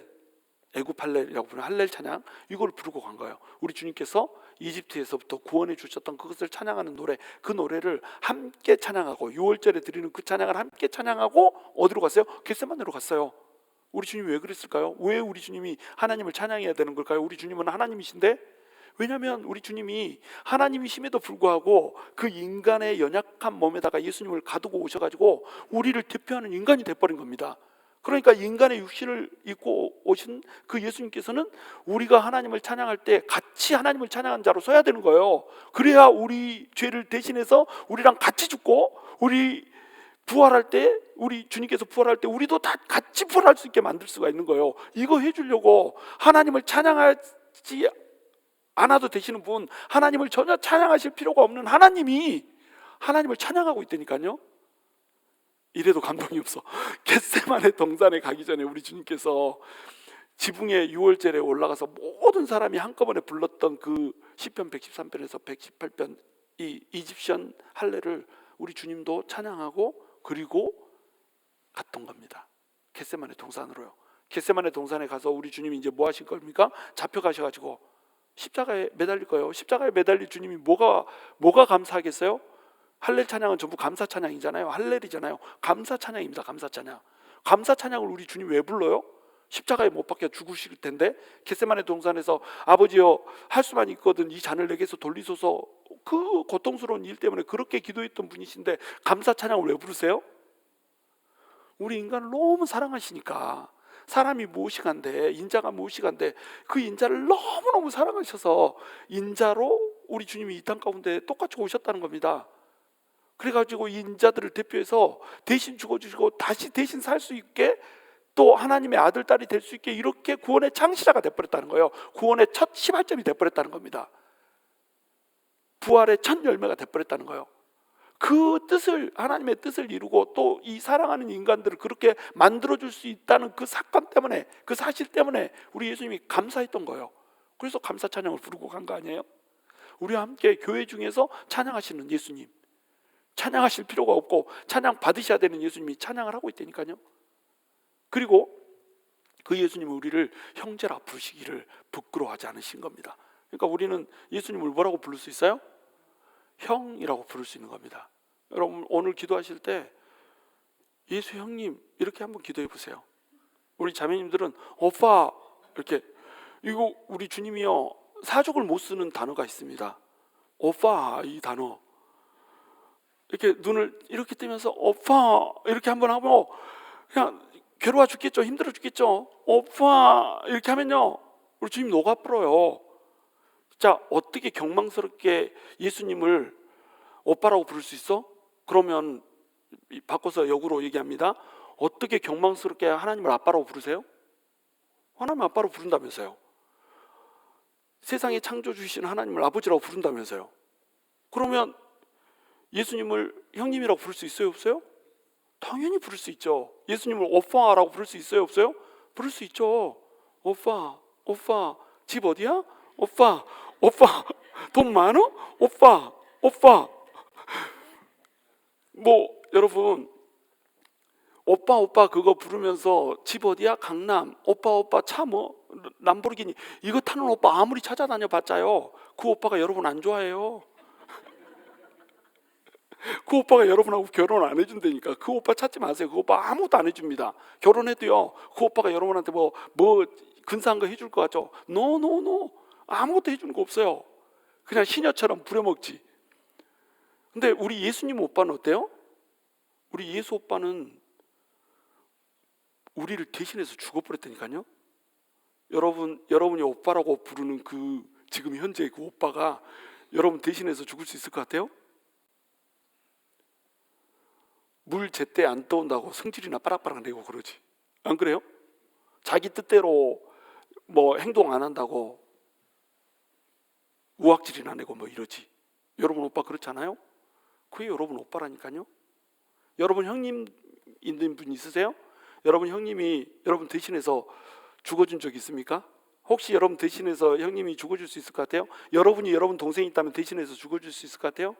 애굽 할렐이라고 부르는 할렐 찬양, 이걸 부르고 간 거예요. 우리 주님께서 이집트에서부터 구원해 주셨던 그것을 찬양하는 노래, 그 노래를 함께 찬양하고 6월절에 드리는 그 찬양을 함께 찬양하고 어디로 갔어요? 겟세마네로 갔어요. 우리 주님이 왜 그랬을까요? 왜 우리 주님이 하나님을 찬양해야 되는 걸까요? 우리 주님은 하나님이신데. 왜냐하면 우리 주님이 하나님이심에도 불구하고 그 인간의 연약한 몸에다가 예수님을 가두고 오셔가지고 우리를 대표하는 인간이 돼버린 겁니다. 그러니까 인간의 육신을 입고 오신 그 예수님께서는 우리가 하나님을 찬양할 때 같이 하나님을 찬양한 자로 서야 되는 거예요. 그래야 우리 죄를 대신해서 우리랑 같이 죽고 우리 부활할 때, 우리 주님께서 부활할 때 우리도 다 같이 부활할 수 있게 만들 수가 있는 거예요. 이거 해주려고 하나님을 찬양하지 않아도 되시는 분, 하나님을 전혀 찬양하실 필요가 없는 하나님이 하나님을 찬양하고 있다니까요. 이래도 감동이 없어. 겟세마네 동산에 가기 전에 우리 주님께서 지붕에 6월절에 올라가서 모든 사람이 한꺼번에 불렀던 그 시편 113편에서 118편 이 이집션 할례를 우리 주님도 찬양하고 그리고 갔던 겁니다. 겟세마네 동산으로요. 겟세마네 동산에 가서 우리 주님이 이제 뭐 하실 겁니까? 잡혀가셔가지고 십자가에 매달릴 거예요. 십자가에 매달릴 주님이 뭐가 감사하겠어요? 할렐 찬양은 전부 감사 찬양이잖아요. 할렐이잖아요. 감사 찬양입니다. 감사 찬양. 감사 찬양을 우리 주님 왜 불러요? 십자가에 못 박혀 죽으실 텐데 겟세마네 동산에서 아버지여 할 수만 있거든 이 잔을 내게서 돌리소서, 그 고통스러운 일 때문에 그렇게 기도했던 분이신데 감사 찬양을 왜 부르세요? 우리 인간을 너무 사랑하시니까. 사람이 무엇이간데, 인자가 무엇이간데 그 인자를 너무너무 사랑하셔서 인자로 우리 주님이 이 땅 가운데 똑같이 오셨다는 겁니다. 그래가지고 이 인자들을 대표해서 대신 죽어주시고 다시 대신 살 수 있게, 또 하나님의 아들 딸이 될 수 있게 이렇게 구원의 창시자가 돼버렸다는 거예요. 구원의 첫 시발점이 돼버렸다는 겁니다. 부활의 첫 열매가 돼버렸다는 거예요. 그 뜻을, 하나님의 뜻을 이루고 또 이 사랑하는 인간들을 그렇게 만들어줄 수 있다는 그 사건 때문에, 그 사실 때문에 우리 예수님이 감사했던 거예요. 그래서 감사 찬양을 부르고 간 거 아니에요? 우리와 함께 교회 중에서 찬양하시는 예수님, 찬양하실 필요가 없고 찬양 받으셔야 되는 예수님이 찬양을 하고 있다니까요. 그리고 그 예수님은 우리를 형제라 부르시기를 부끄러워하지 않으신 겁니다. 그러니까 우리는 예수님을 뭐라고 부를 수 있어요? 형이라고 부를 수 있는 겁니다. 여러분 오늘 기도하실 때 예수 형님 이렇게 한번 기도해 보세요. 우리 자매님들은 오빠 이렇게, 이거 우리 주님이요 사족을 못 쓰는 단어가 있습니다. 오빠, 이 단어 이렇게 눈을 이렇게 뜨면서 오빠 이렇게 한번 하면 그냥 괴로워 죽겠죠. 힘들어 죽겠죠. 오빠 이렇게 하면요 우리 주님 녹아버려요. 자, 어떻게 경망스럽게 예수님을 오빠라고 부를 수 있어? 그러면 바꿔서 역으로 얘기합니다. 어떻게 경망스럽게 하나님을 아빠라고 부르세요? 하나님 아빠로 부른다면서요. 세상에 창조주신 하나님을 아버지라고 부른다면서요. 그러면 예수님을 형님이라고 부를 수 있어요, 없어요? 당연히 부를 수 있죠. 예수님을 오빠라고 부를 수 있어요, 없어요? 부를 수 있죠. 오빠, 오빠, 집 어디야? 오빠, 오빠, 돈 많어? 오빠, 오빠. 뭐 여러분 오빠 오빠 그거 부르면서 집 어디야? 강남. 오빠 오빠 차 뭐 람보르기니 이거 타는 오빠 아무리 찾아다녀 봤자요 그 오빠가 여러분 안 좋아해요. 그 오빠가 여러분하고 결혼 안 해준다니까. 그 오빠 찾지 마세요. 그 오빠 아무것도 안 해줍니다. 결혼해도요 그 오빠가 여러분한테 뭐 근사한 거 해줄 것 같죠? 노 아무것도 해주는 거 없어요. 그냥 시녀처럼 부려먹지. 근데 우리 예수님 오빠는 어때요? 우리 예수 오빠는 우리를 대신해서 죽어버렸다니까요. 여러분이 오빠라고 부르는 그 지금 현재 그 오빠가 여러분 대신해서 죽을 수 있을 것 같아요? 물 제때 안 떠온다고 성질이나 빠락빠락 내고 그러지. 안 그래요? 자기 뜻대로 뭐 행동 안 한다고 우악질이나 내고 뭐 이러지. 여러분 오빠 그렇잖아요? 그게 여러분 오빠라니까요. 여러분 형님 있는 분 있으세요? 여러분 형님이 여러분 대신해서 죽어준 적 있습니까? 혹시 여러분 대신해서 형님이 죽어줄 수 있을 것 같아요? 여러분이 여러분 동생이 있다면 대신해서 죽어줄 수 있을 것 같아요?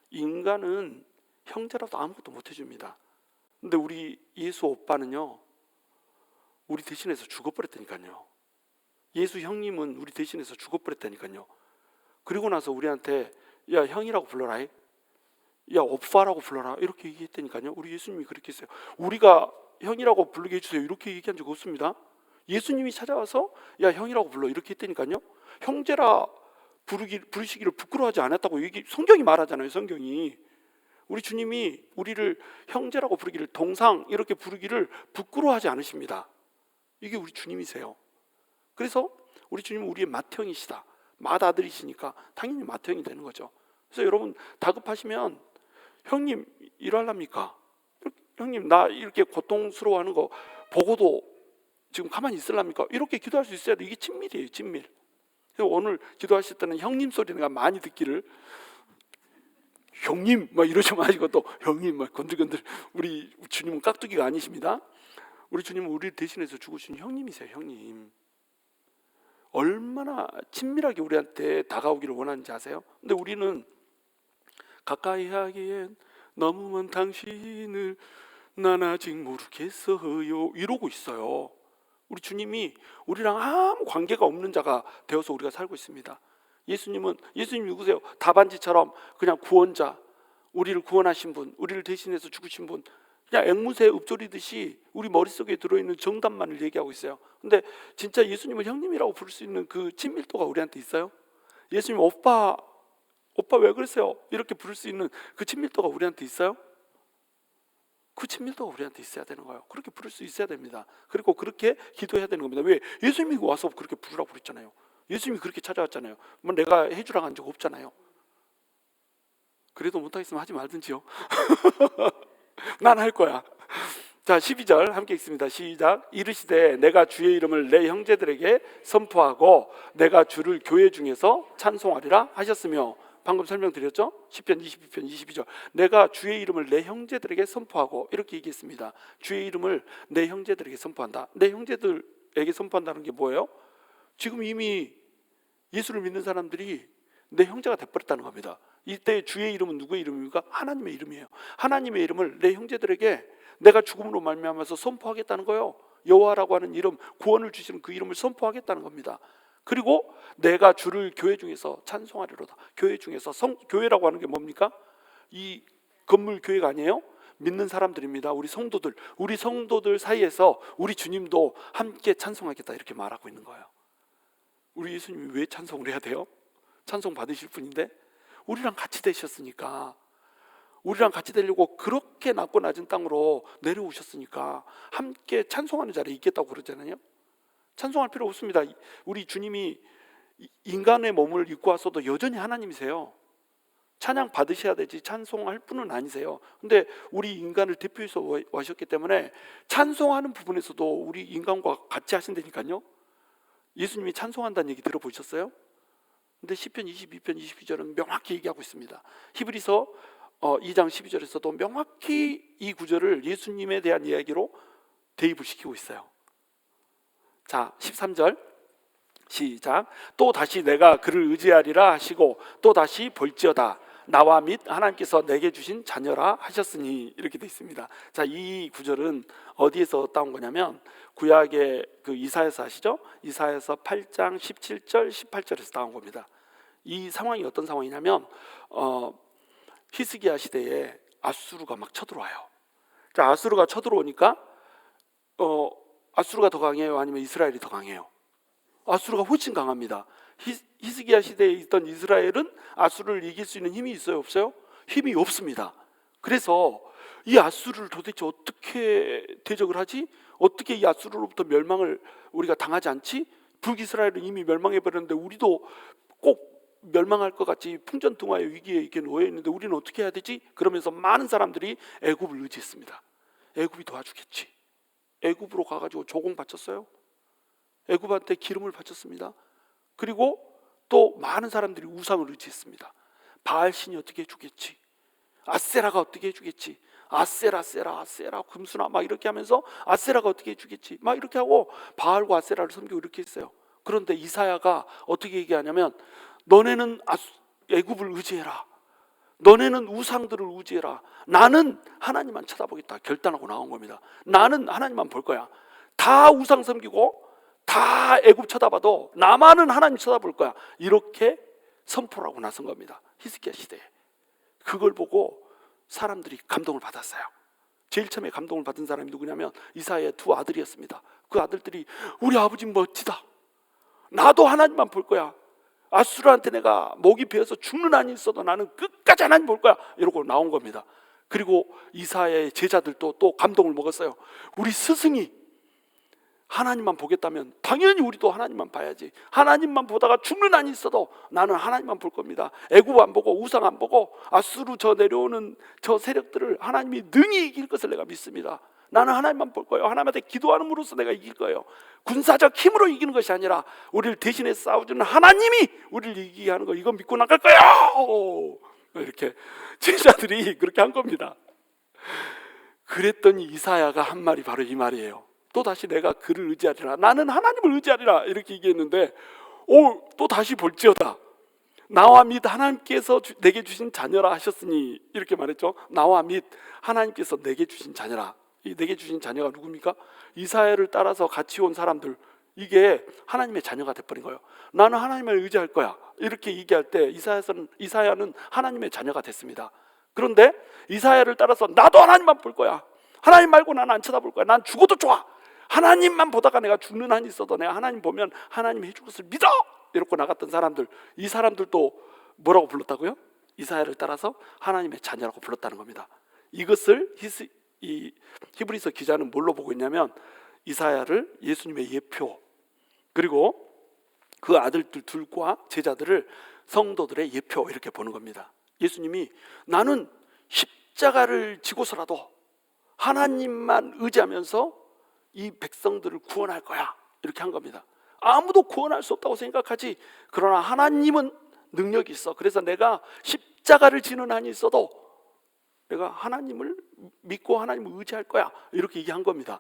인간은 형제라도 아무것도 못 해줍니다. 근데 우리 예수 오빠는요 우리 대신해서 죽어버렸다니까요. 예수 형님은 우리 대신해서 죽어버렸다니까요. 그리고 나서 우리한테 야 형이라고 불러라, 야 오빠라고 불러라 이렇게 얘기했다니까요. 우리 예수님이 그렇게 했어요. 우리가 형이라고 부르게 해주세요 이렇게 얘기한 적 없습니다. 예수님이 찾아와서 야 형이라고 불러 이렇게 했다니까요. 형제라 부르시기를 부끄러워하지 않았다고 성경이 말하잖아요. 성경이. 우리 주님이 우리를 형제라고 부르기를, 동상 이렇게 부르기를 부끄러워하지 않으십니다. 이게 우리 주님이세요. 그래서 우리 주님은 우리의 맏형이시다. 맏아들이시니까 당연히 맏형이 되는 거죠. 그래서 여러분 다급하시면 형님 일할랍니까? 형님 나 이렇게 고통스러워하는 거 보고도 지금 가만히 있을랍니까? 이렇게 기도할 수 있어야 돼. 이게 친밀이에요, 친밀. 그래서 오늘 기도하실 때는 형님 소리가 많이 듣기를, 형님 막 이러지 마시고 또 형님 막 건들건들. 우리 주님은 깍두기가 아니십니다. 우리 주님은 우리를 대신해서 죽으신 형님이세요, 형님. 얼마나 친밀하게 우리한테 다가오기를 원하는지 아세요? 근데 우리는 가까이 하기엔 너무 먼 당신을 난 아직 모르겠어요 이러고 있어요. 우리 주님이 우리랑 아무 관계가 없는 자가 되어서 우리가 살고 있습니다. 예수님 누구세요? 다반지처럼 그냥 구원자, 우리를 구원하신 분, 우리를 대신해서 죽으신 분, 그냥 앵무새 읊조리듯이 우리 머릿속에 들어있는 정답만을 얘기하고 있어요. 근데 진짜 예수님을 형님이라고 부를 수 있는 그 친밀도가 우리한테 있어요? 예수님 오빠 왜 그러세요? 이렇게 부를 수 있는 그 친밀도가 우리한테 있어요? 그 친밀도가 우리한테 있어야 되는 거예요. 그렇게 부를 수 있어야 됩니다. 그리고 그렇게 기도해야 되는 겁니다. 왜? 예수님이 와서 그렇게 부르라고 그랬잖아요. 예수님이 그렇게 찾아왔잖아요. 뭐 내가 해주라고 한 적 없잖아요. 그래도 못하겠으면 하지 말든지요. 난 할 거야. 자, 12절 함께 읽습니다. 시작. 이르시되 내가 주의 이름을 내 형제들에게 선포하고 내가 주를 교회 중에서 찬송하리라 하셨으며, 방금 설명드렸죠? 10편 22편 22절 내가 주의 이름을 내 형제들에게 선포하고 이렇게 얘기했습니다. 주의 이름을 내 형제들에게 선포한다. 내 형제들에게 선포한다는 게 뭐예요? 지금 이미 예수를 믿는 사람들이 내 형제가 돼버렸다는 겁니다. 이때 주의 이름은 누구의 이름입니까? 하나님의 이름이에요. 하나님의 이름을 내 형제들에게 내가 죽음으로 말미암아서 선포하겠다는 거예요. 여호와라고 하는 이름, 구원을 주시는 그 이름을 선포하겠다는 겁니다. 그리고 내가 주를 교회 중에서 찬송하리로다. 교회 중에서 교회라고 하는 게 뭡니까? 이 건물 교회가 아니에요. 믿는 사람들입니다. 우리 성도들 사이에서 우리 주님도 함께 찬송하겠다 이렇게 말하고 있는 거예요. 우리 예수님이 왜 찬송을 해야 돼요? 찬송 받으실 분인데 우리랑 같이 되셨으니까, 우리랑 같이 되려고 그렇게 낮고 낮은 땅으로 내려오셨으니까 함께 찬송하는 자리에 있겠다고 그러잖아요. 찬송할 필요 없습니다. 우리 주님이 인간의 몸을 입고 와서도 여전히 하나님이세요. 찬양 받으셔야 되지 찬송할 분은 아니세요. 근데 우리 인간을 대표해서 와셨기 때문에 찬송하는 부분에서도 우리 인간과 같이 하신다니까요. 예수님이 찬송한다는 얘기 들어보셨어요? 근데 시편 22편 22절은 명확히 얘기하고 있습니다. 히브리서 2장 12절에서도 명확히 이 구절을 예수님에 대한 이야기로 대입을 시키고 있어요. 자, 13절 시작. 또 다시 내가 그를 의지하리라 하시고 또 다시 볼지어다 나와 및 하나님께서 내게 주신 자녀라 하셨으니, 이렇게 되어 있습니다. 자, 이 구절은 어디에서 따온 거냐면 구약의 그 이사야서 아시죠? 이사야서 8장 17절 18절에서 따온 겁니다. 이 상황이 어떤 상황이냐면 히스기야 시대에 아수르가 막 쳐들어와요. 자, 아수르가 쳐들어오니까 아수르가 더 강해요? 아니면 이스라엘이 더 강해요? 아수르가 훨씬 강합니다. 히스기야 시대에 있던 이스라엘은 아수르를 이길 수 있는 힘이 있어요? 없어요? 힘이 없습니다. 그래서 이 아수르를 도대체 어떻게 대적을 하지? 어떻게 이 아수르로부터 멸망을 우리가 당하지 않지? 북이스라엘은 이미 멸망해버렸는데 우리도 꼭 멸망할 것 같이 풍전등화의 위기에 이렇게 놓여 있는데 우리는 어떻게 해야 되지? 그러면서 많은 사람들이 애굽을 의지했습니다. 애굽이 도와주겠지. 애굽으로 가가지고 조공 바쳤어요. 애굽한테 기름을 바쳤습니다. 그리고 또 많은 사람들이 우상을 의지했습니다. 바알신이 어떻게 해주겠지? 아세라가 어떻게 해주겠지? 아세라 금수나 막 이렇게 하면서 아세라가 어떻게 해주겠지? 막 이렇게 하고 바알과 아세라를 섬기고 이렇게 했어요. 그런데 이사야가 어떻게 얘기하냐면 너네는 애굽을 의지해라. 너네는 우상들을 의지해라. 나는 하나님만 쳐다보겠다 결단하고 나온 겁니다. 나는 하나님만 볼 거야. 다 우상 섬기고 다 애굽 쳐다봐도 나만은 하나님 쳐다볼 거야. 이렇게 선포를 하고 나선 겁니다. 히스기야 시대에. 그걸 보고 사람들이 감동을 받았어요. 제일 처음에 감동을 받은 사람이 누구냐면 이사야의 두 아들이었습니다. 그 아들들이 우리 아버지 멋지다. 나도 하나님만 볼 거야. 아수르한테 내가 목이 베어서 죽는 한이 있어도 나는 끝까지 하나님 볼 거야. 이러고 나온 겁니다. 그리고 이사야의 제자들도 또 감동을 먹었어요. 우리 스승이 하나님만 보겠다면 당연히 우리도 하나님만 봐야지. 하나님만 보다가 죽는 한이 있어도 나는 하나님만 볼 겁니다. 애굽 안 보고 우상 안 보고 아수르 저 내려오는 저 세력들을 하나님이 능히 이길 것을 내가 믿습니다. 나는 하나님만 볼 거예요. 하나님한테 기도함으로써 내가 이길 거예요. 군사적 힘으로 이기는 것이 아니라 우리를 대신해 싸워주는 하나님이 우리를 이기게 하는 거, 이거 믿고 나갈 거예요. 이렇게 제자들이 그렇게 한 겁니다. 그랬더니 이사야가 한 말이 바로 이 말이에요. 또 다시 내가 그를 의지하리라. 나는 하나님을 의지하리라. 이렇게 얘기했는데 또 다시 볼지어다. 나와 및 하나님께서 내게 주신 자녀라 하셨으니, 이렇게 말했죠. 나와 및 하나님께서 내게 주신 자녀라. 이 내게 주신 자녀가 누굽니까? 이사야를 따라서 같이 온 사람들, 이게 하나님의 자녀가 돼버린 거예요. 나는 하나님을 의지할 거야. 이렇게 얘기할 때 이사야는 하나님의 자녀가 됐습니다. 그런데 이사야를 따라서 나도 하나님만 볼 거야. 하나님 말고 난 안 쳐다볼 거야. 난 죽어도 좋아. 하나님만 보다가 내가 죽는 한이 있어도 내가 하나님 보면 하나님이 해줄 것을 믿어! 이러고 나갔던 사람들, 이 사람들도 뭐라고 불렀다고요? 이사야를 따라서 하나님의 자녀라고 불렀다는 겁니다. 이것을 이 히브리서 기자는 뭘로 보고 있냐면 이사야를 예수님의 예표, 그리고 그 아들들 둘과 제자들을 성도들의 예표, 이렇게 보는 겁니다. 예수님이 나는 십자가를 지고서라도 하나님만 의지하면서 이 백성들을 구원할 거야, 이렇게 한 겁니다. 아무도 구원할 수 없다고 생각하지, 그러나 하나님은 능력이 있어. 그래서 내가 십자가를 지는 한이 있어도 내가 하나님을 믿고 하나님을 의지할 거야, 이렇게 얘기한 겁니다.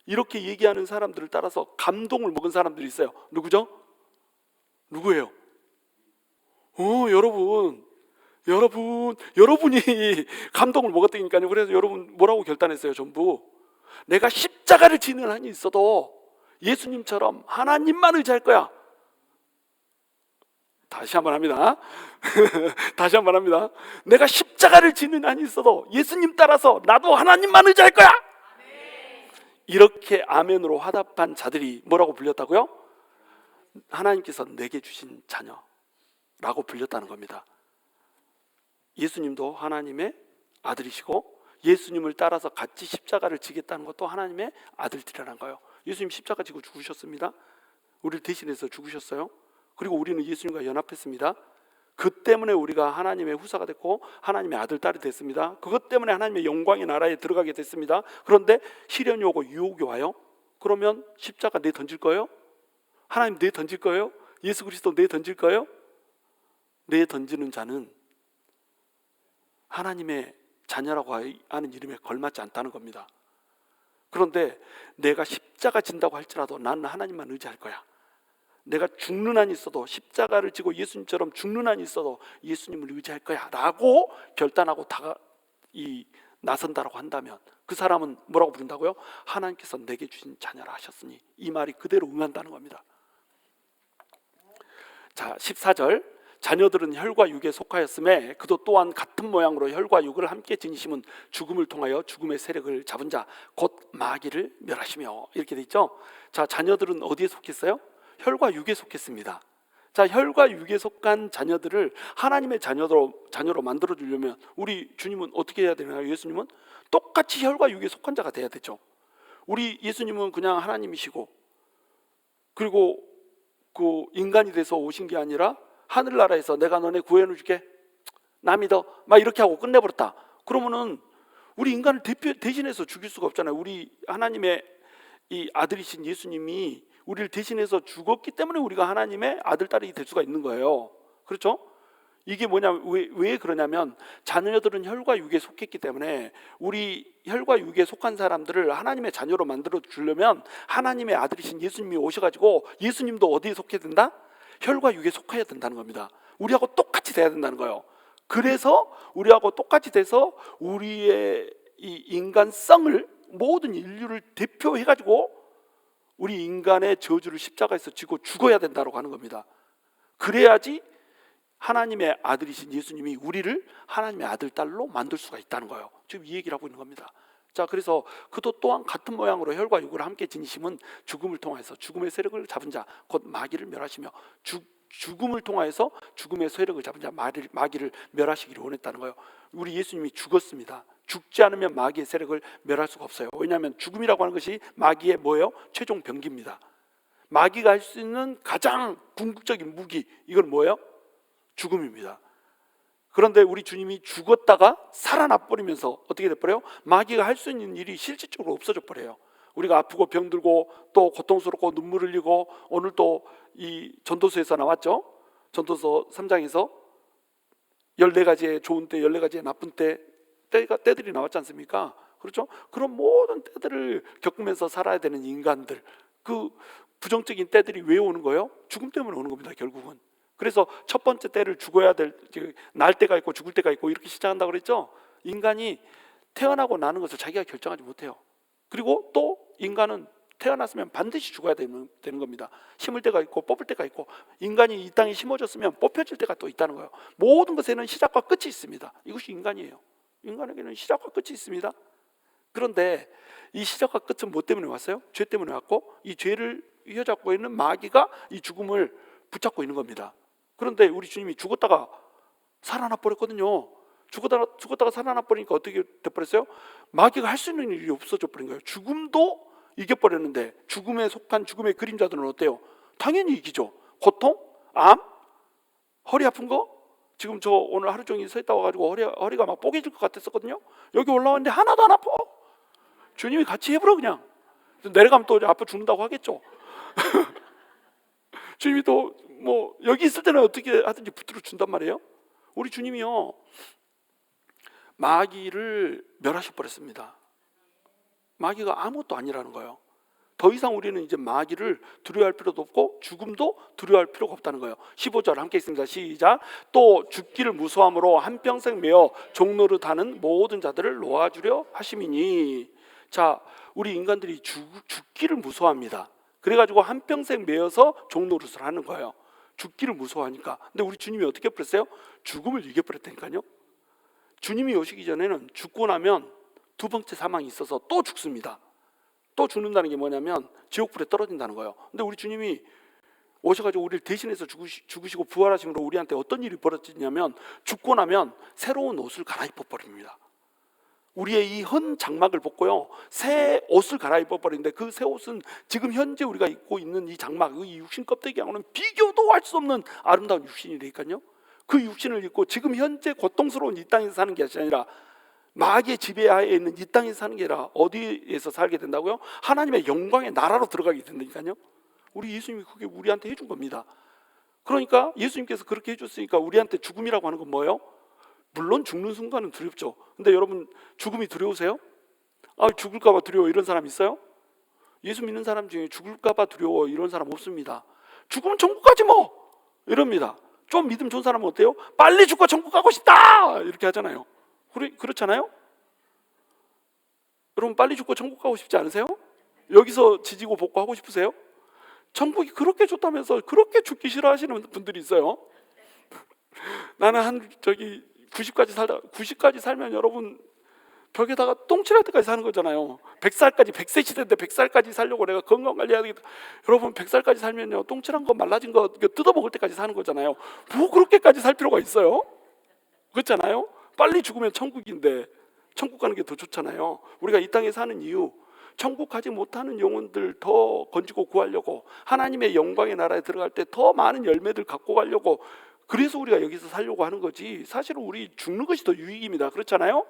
이렇게 얘기하는 사람들을 따라서 감동을 먹은 사람들이 있어요. 누구죠? 누구예요? 여러분이 감동을 먹었다니까요. 그래서 여러분 뭐라고 결단했어요? 전부 내가 십자가를 지는 한이 있어도 예수님처럼 하나님만 의지할 거야. 다시 한번 합니다. 다시 한번 합니다. 내가 십자가를 지는 한이 있어도 예수님 따라서 나도 하나님만 의지할 거야. 이렇게 아멘으로 화답한 자들이 뭐라고 불렸다고요? 하나님께서 내게 주신 자녀라고 불렸다는 겁니다. 예수님도 하나님의 아들이시고 예수님을 따라서 같이 십자가를 지겠다는 것도 하나님의 아들들이라는 거예요. 예수님 십자가 지고 죽으셨습니다. 우리를 대신해서 죽으셨어요. 그리고 우리는 예수님과 연합했습니다. 그 때문에 우리가 하나님의 후사가 됐고 하나님의 아들, 딸이 됐습니다. 그것 때문에 하나님의 영광의 나라에 들어가게 됐습니다. 그런데 시련이 오고 유혹이 와요. 그러면 십자가 내 던질 거예요? 하나님 내 던질 거예요? 예수 그리스도 내 던질 거예요? 내 던지는 자는 하나님의 자녀라고 하는 이름에 걸맞지 않다는 겁니다. 그런데 내가 십자가 진다고 할지라도 나는 하나님만 의지할 거야. 내가 죽는 한이 있어도 십자가를 지고 예수님처럼 죽는 한이 있어도 예수님을 의지할 거야 라고 결단하고 나선다라고 한다면 그 사람은 뭐라고 부른다고요? 하나님께서 내게 주신 자녀라 하셨으니, 이 말이 그대로 응한다는 겁니다. 자, 14절, 자녀들은 혈과 육에 속하였음에 그도 또한 같은 모양으로 혈과 육을 함께 지니심은 죽음을 통하여 죽음의 세력을 잡은 자 곧 마귀를 멸하시며, 이렇게 돼 있죠. 자, 자녀들은 어디에 속했어요? 혈과 육에 속했습니다. 자, 혈과 육에 속한 자녀들을 하나님의 자녀로 만들어 주려면 우리 주님은 어떻게 해야 되나요? 예수님은 똑같이 혈과 육에 속한 자가 돼야 되죠. 우리 예수님은 그냥 하나님이시고 그리고 그 인간이 돼서 오신 게 아니라 하늘나라에서 내가 너네 구원해 줄게, 나 믿어, 막 이렇게 하고 끝내버렸다. 그러면은 우리 인간을 대신해서 죽일 수가 없잖아요. 우리 하나님의 이 아들이신 예수님이 우리를 대신해서 죽었기 때문에 우리가 하나님의 아들, 딸이 될 수가 있는 거예요. 그렇죠? 이게 뭐냐, 왜 그러냐면 자녀들은 혈과 육에 속했기 때문에 우리 혈과 육에 속한 사람들을 하나님의 자녀로 만들어 주려면 하나님의 아들이신 예수님이 오셔가지고, 예수님도 어디에 속해야 된다? 혈과 육에 속해야 된다는 겁니다. 우리하고 똑같이 돼야 된다는 거예요. 그래서 우리하고 똑같이 돼서 우리의 이 인간성을, 모든 인류를 대표해가지고 우리 인간의 저주를 십자가에서 지고 죽어야 된다고 하는 겁니다. 그래야지 하나님의 아들이신 예수님이 우리를 하나님의 아들, 딸로 만들 수가 있다는 거예요. 지금 이 얘기를 하고 있는 겁니다. 자, 그래서 그도 또한 같은 모양으로 혈과 육을 함께 지니심은 죽음을 통해서 죽음의 세력을 잡은 자 곧 마귀를 멸하시며, 죽음을 통해서 죽음의 세력을 잡은 자 마귀를 멸하시기를 원했다는 거예요. 우리 예수님이 죽었습니다. 죽지 않으면 마귀의 세력을 멸할 수가 없어요. 왜냐하면 죽음이라고 하는 것이 마귀의 뭐예요? 최종 병기입니다. 마귀가 할 수 있는 가장 궁극적인 무기, 이건 뭐예요? 죽음입니다. 그런데 우리 주님이 죽었다가 살아나 버리면서 어떻게 돼버려요? 마귀가 할 수 있는 일이 실질적으로 없어져 버려요. 우리가 아프고 병들고 또 고통스럽고 눈물 흘리고, 오늘 또 이 전도서에서 나왔죠. 전도서 3장에서 14가지의 좋은 때, 14가지의 나쁜 때들이 나왔지 않습니까? 그렇죠? 그런 모든 때들을 겪으면서 살아야 되는 인간들, 그 부정적인 때들이 왜 오는 거예요? 죽음 때문에 오는 겁니다, 결국은. 그래서 첫 번째 때를 죽어야 될, 날 때가 있고 죽을 때가 있고 이렇게 시작한다고 그랬죠. 인간이 태어나고 나는 것을 자기가 결정하지 못해요. 그리고 또 인간은 태어났으면 반드시 죽어야 되는 겁니다. 심을 때가 있고 뽑을 때가 있고, 인간이 이 땅에 심어졌으면 뽑혀질 때가 또 있다는 거예요. 모든 것에는 시작과 끝이 있습니다. 이것이 인간이에요. 인간에게는 시작과 끝이 있습니다. 그런데 이 시작과 끝은 뭐 때문에 왔어요? 죄 때문에 왔고, 이 죄를 휘어잡고 있는 마귀가 이 죽음을 붙잡고 있는 겁니다. 그런데 우리 주님이 죽었다가 살아나 버렸거든요. 죽었다가 살아나 버리니까 어떻게 돼버렸어요? 마귀가 할 수 있는 일이 없어져 버린 거예요. 죽음도 이겨버렸는데, 죽음에 속한 죽음의 그림자들은 어때요? 당연히 이기죠. 고통, 암, 허리 아픈 거. 지금 저 오늘 하루 종일 서 있다 와가지고 허리가 막 뽀개질 것 같았었거든요. 여기 올라왔는데 하나도 안 아파. 주님이 같이 해보라 그냥. 내려가면 또 아파 죽는다고 하겠죠. 주님이 또 뭐 여기 있을 때는 어떻게 하든지 붙들어 준단 말이에요. 우리 주님이요, 마귀를 멸하셔 버렸습니다. 마귀가 아무것도 아니라는 거예요. 더 이상 우리는 이제 마귀를 두려워할 필요도 없고 죽음도 두려워할 필요가 없다는 거예요. 15절 함께 읽습니다. 시작. 또 죽기를 무서함으로 한평생 매어 종노릇하는 모든 자들을 놓아주려 하심이니. 자, 우리 인간들이 죽기를 무서워합니다. 그래가지고 한평생 매어서 종노릇을 하는 거예요. 죽기를 무서워하니까. 근데 우리 주님이 어떻게 해버렸어요? 죽음을 이겨버렸다니까요. 주님이 오시기 전에는 죽고 나면 두 번째 사망이 있어서 또 죽습니다. 또 죽는다는 게 뭐냐면 지옥불에 떨어진다는 거예요. 근데 우리 주님이 오셔가지고 우리를 대신해서 죽으시고 부활하심으로 우리한테 어떤 일이 벌어지냐면, 죽고 나면 새로운 옷을 갈아입어 버립니다. 우리의 이 헌 장막을 벗고요, 새 옷을 갈아입어 버리는데, 그 새 옷은 지금 현재 우리가 입고 있는 이 장막, 이 육신 껍데기하고는 비교도 할 수 없는 아름다운 육신이니까요. 그 육신을 입고 지금 현재 고통스러운 이 땅에서 사는 게 아니라 마귀의 지배하에 있는 이 땅에서 사는 게 아니라 어디에서 살게 된다고요? 하나님의 영광의 나라로 들어가게 된다니까요. 우리 예수님이 그게 우리한테 해준 겁니다. 그러니까 예수님께서 그렇게 해줬으니까 우리한테 죽음이라고 하는 건 뭐예요? 물론 죽는 순간은 두렵죠. 근데 여러분, 죽음이 두려우세요? 죽을까 봐 두려워 이런 사람 있어요? 예수 믿는 사람 중에 죽을까 봐 두려워 이런 사람 없습니다. 죽으면 천국 가지 뭐 이럽니다. 좀 믿음 좋은 사람은 어때요? 빨리 죽고 천국 가고 싶다 이렇게 하잖아요. 그렇잖아요? 여러분, 빨리 죽고 천국 가고 싶지 않으세요? 여기서 지지고 볶고 하고 싶으세요? 천국이 그렇게 좋다면서 그렇게 죽기 싫어하시는 분들이 있어요. 나는 90까지 살면 여러분 벽에다가 똥칠할 때까지 사는 거잖아요. 100세 시대인데 100살까지 살려고 내가 건강관리해야 되겠다. 여러분, 100살까지 살면요, 똥칠한 거 말라진 거 뜯어먹을 때까지 사는 거잖아요. 뭐 그렇게까지 살 필요가 있어요? 그렇잖아요. 빨리 죽으면 천국인데 천국 가는 게 더 좋잖아요. 우리가 이 땅에 사는 이유, 천국 가지 못하는 영혼들 더 건지고 구하려고, 하나님의 영광의 나라에 들어갈 때 더 많은 열매들 갖고 가려고, 그래서 우리가 여기서 살려고 하는 거지, 사실은 우리 죽는 것이 더 유익입니다. 그렇잖아요.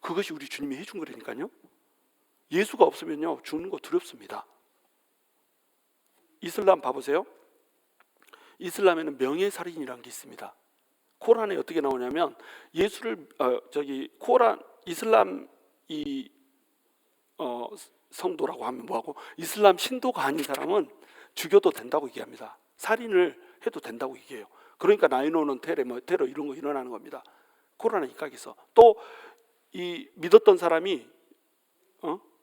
그것이 우리 주님이 해준 거라니까요. 예수가 없으면요, 죽는 거 두렵습니다. 이슬람 봐보세요. 이슬람에는 명예살인이라는 게 있습니다. 코란에 어떻게 나오냐면, 예수를 코란 이슬람 성도라고 하면 뭐하고, 이슬람 신도가 아닌 사람은 죽여도 된다고 얘기합니다. 살인을 해도 된다고 얘기해요. 그러니까 9/11 테러 이런 거 일어나는 겁니다. 코란에 입각해서. 또 이 믿었던 사람이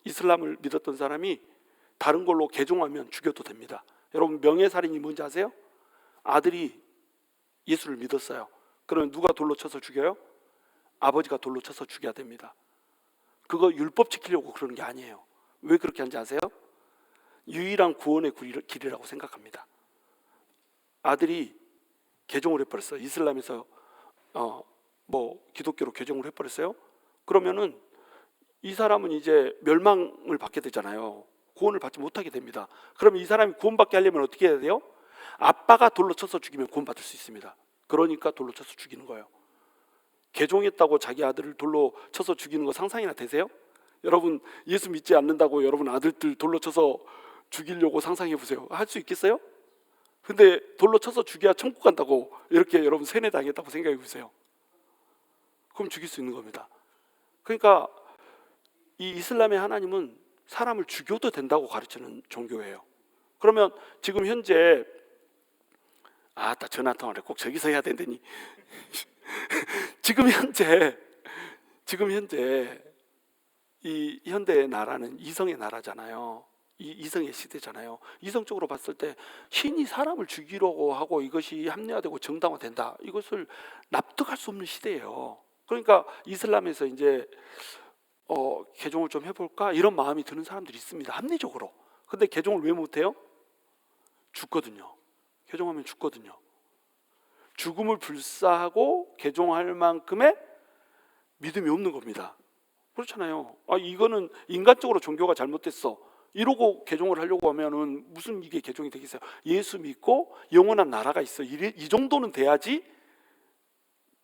이슬람을 믿었던 사람이 다른 걸로 개종하면 죽여도 됩니다. 여러분, 명예살인이 뭔지 아세요? 아들이 예수를 믿었어요. 그러면 누가 돌로 쳐서 죽여요? 아버지가 돌로 쳐서 죽여야 됩니다. 그거 율법 지키려고 그러는 게 아니에요. 왜 그렇게 하는지 아세요? 유일한 구원의 길이라고 생각합니다. 아들이 개종을 해버렸어요. 이슬람에서 기독교로 개종을 해버렸어요. 그러면은 이 사람은 이제 멸망을 받게 되잖아요. 구원을 받지 못하게 됩니다. 그럼 이 사람이 구원받게 하려면 어떻게 해야 돼요? 아빠가 돌로 쳐서 죽이면 구원받을 수 있습니다. 그러니까 돌로 쳐서 죽이는 거예요. 개종했다고 자기 아들을 돌로 쳐서 죽이는 거 상상이나 되세요? 여러분, 예수 믿지 않는다고 여러분 아들들 돌로 쳐서 죽이려고 상상해 보세요. 할 수 있겠어요? 근데 돌로 쳐서 죽여야 천국 간다고 이렇게 여러분 세뇌당했다고 생각해 보세요. 그럼 죽일 수 있는 겁니다. 그러니까 이 이슬람의 하나님은 사람을 죽여도 된다고 가르치는 종교예요. 그러면 지금 현재 나 전화통화를 꼭 저기서 해야 된다니. 지금 현재 이 현대의 나라는 이성의 나라잖아요. 이성의 시대잖아요. 이성적으로 봤을 때 신이 사람을 죽이려고 하고 이것이 합리화되고 정당화된다, 이것을 납득할 수 없는 시대예요. 그러니까 이슬람에서 이제 개종을 좀 해볼까 이런 마음이 드는 사람들이 있습니다. 합리적으로. 근데 개종을 왜 못해요? 죽거든요. 개종하면 죽거든요. 죽음을 불사하고 개종할 만큼의 믿음이 없는 겁니다. 그렇잖아요. 이거는 인간적으로 종교가 잘못됐어 이러고 개종을 하려고 하면은 무슨 이게 개종이 되겠어요? 예수 믿고 영원한 나라가 있어 이 정도는 돼야지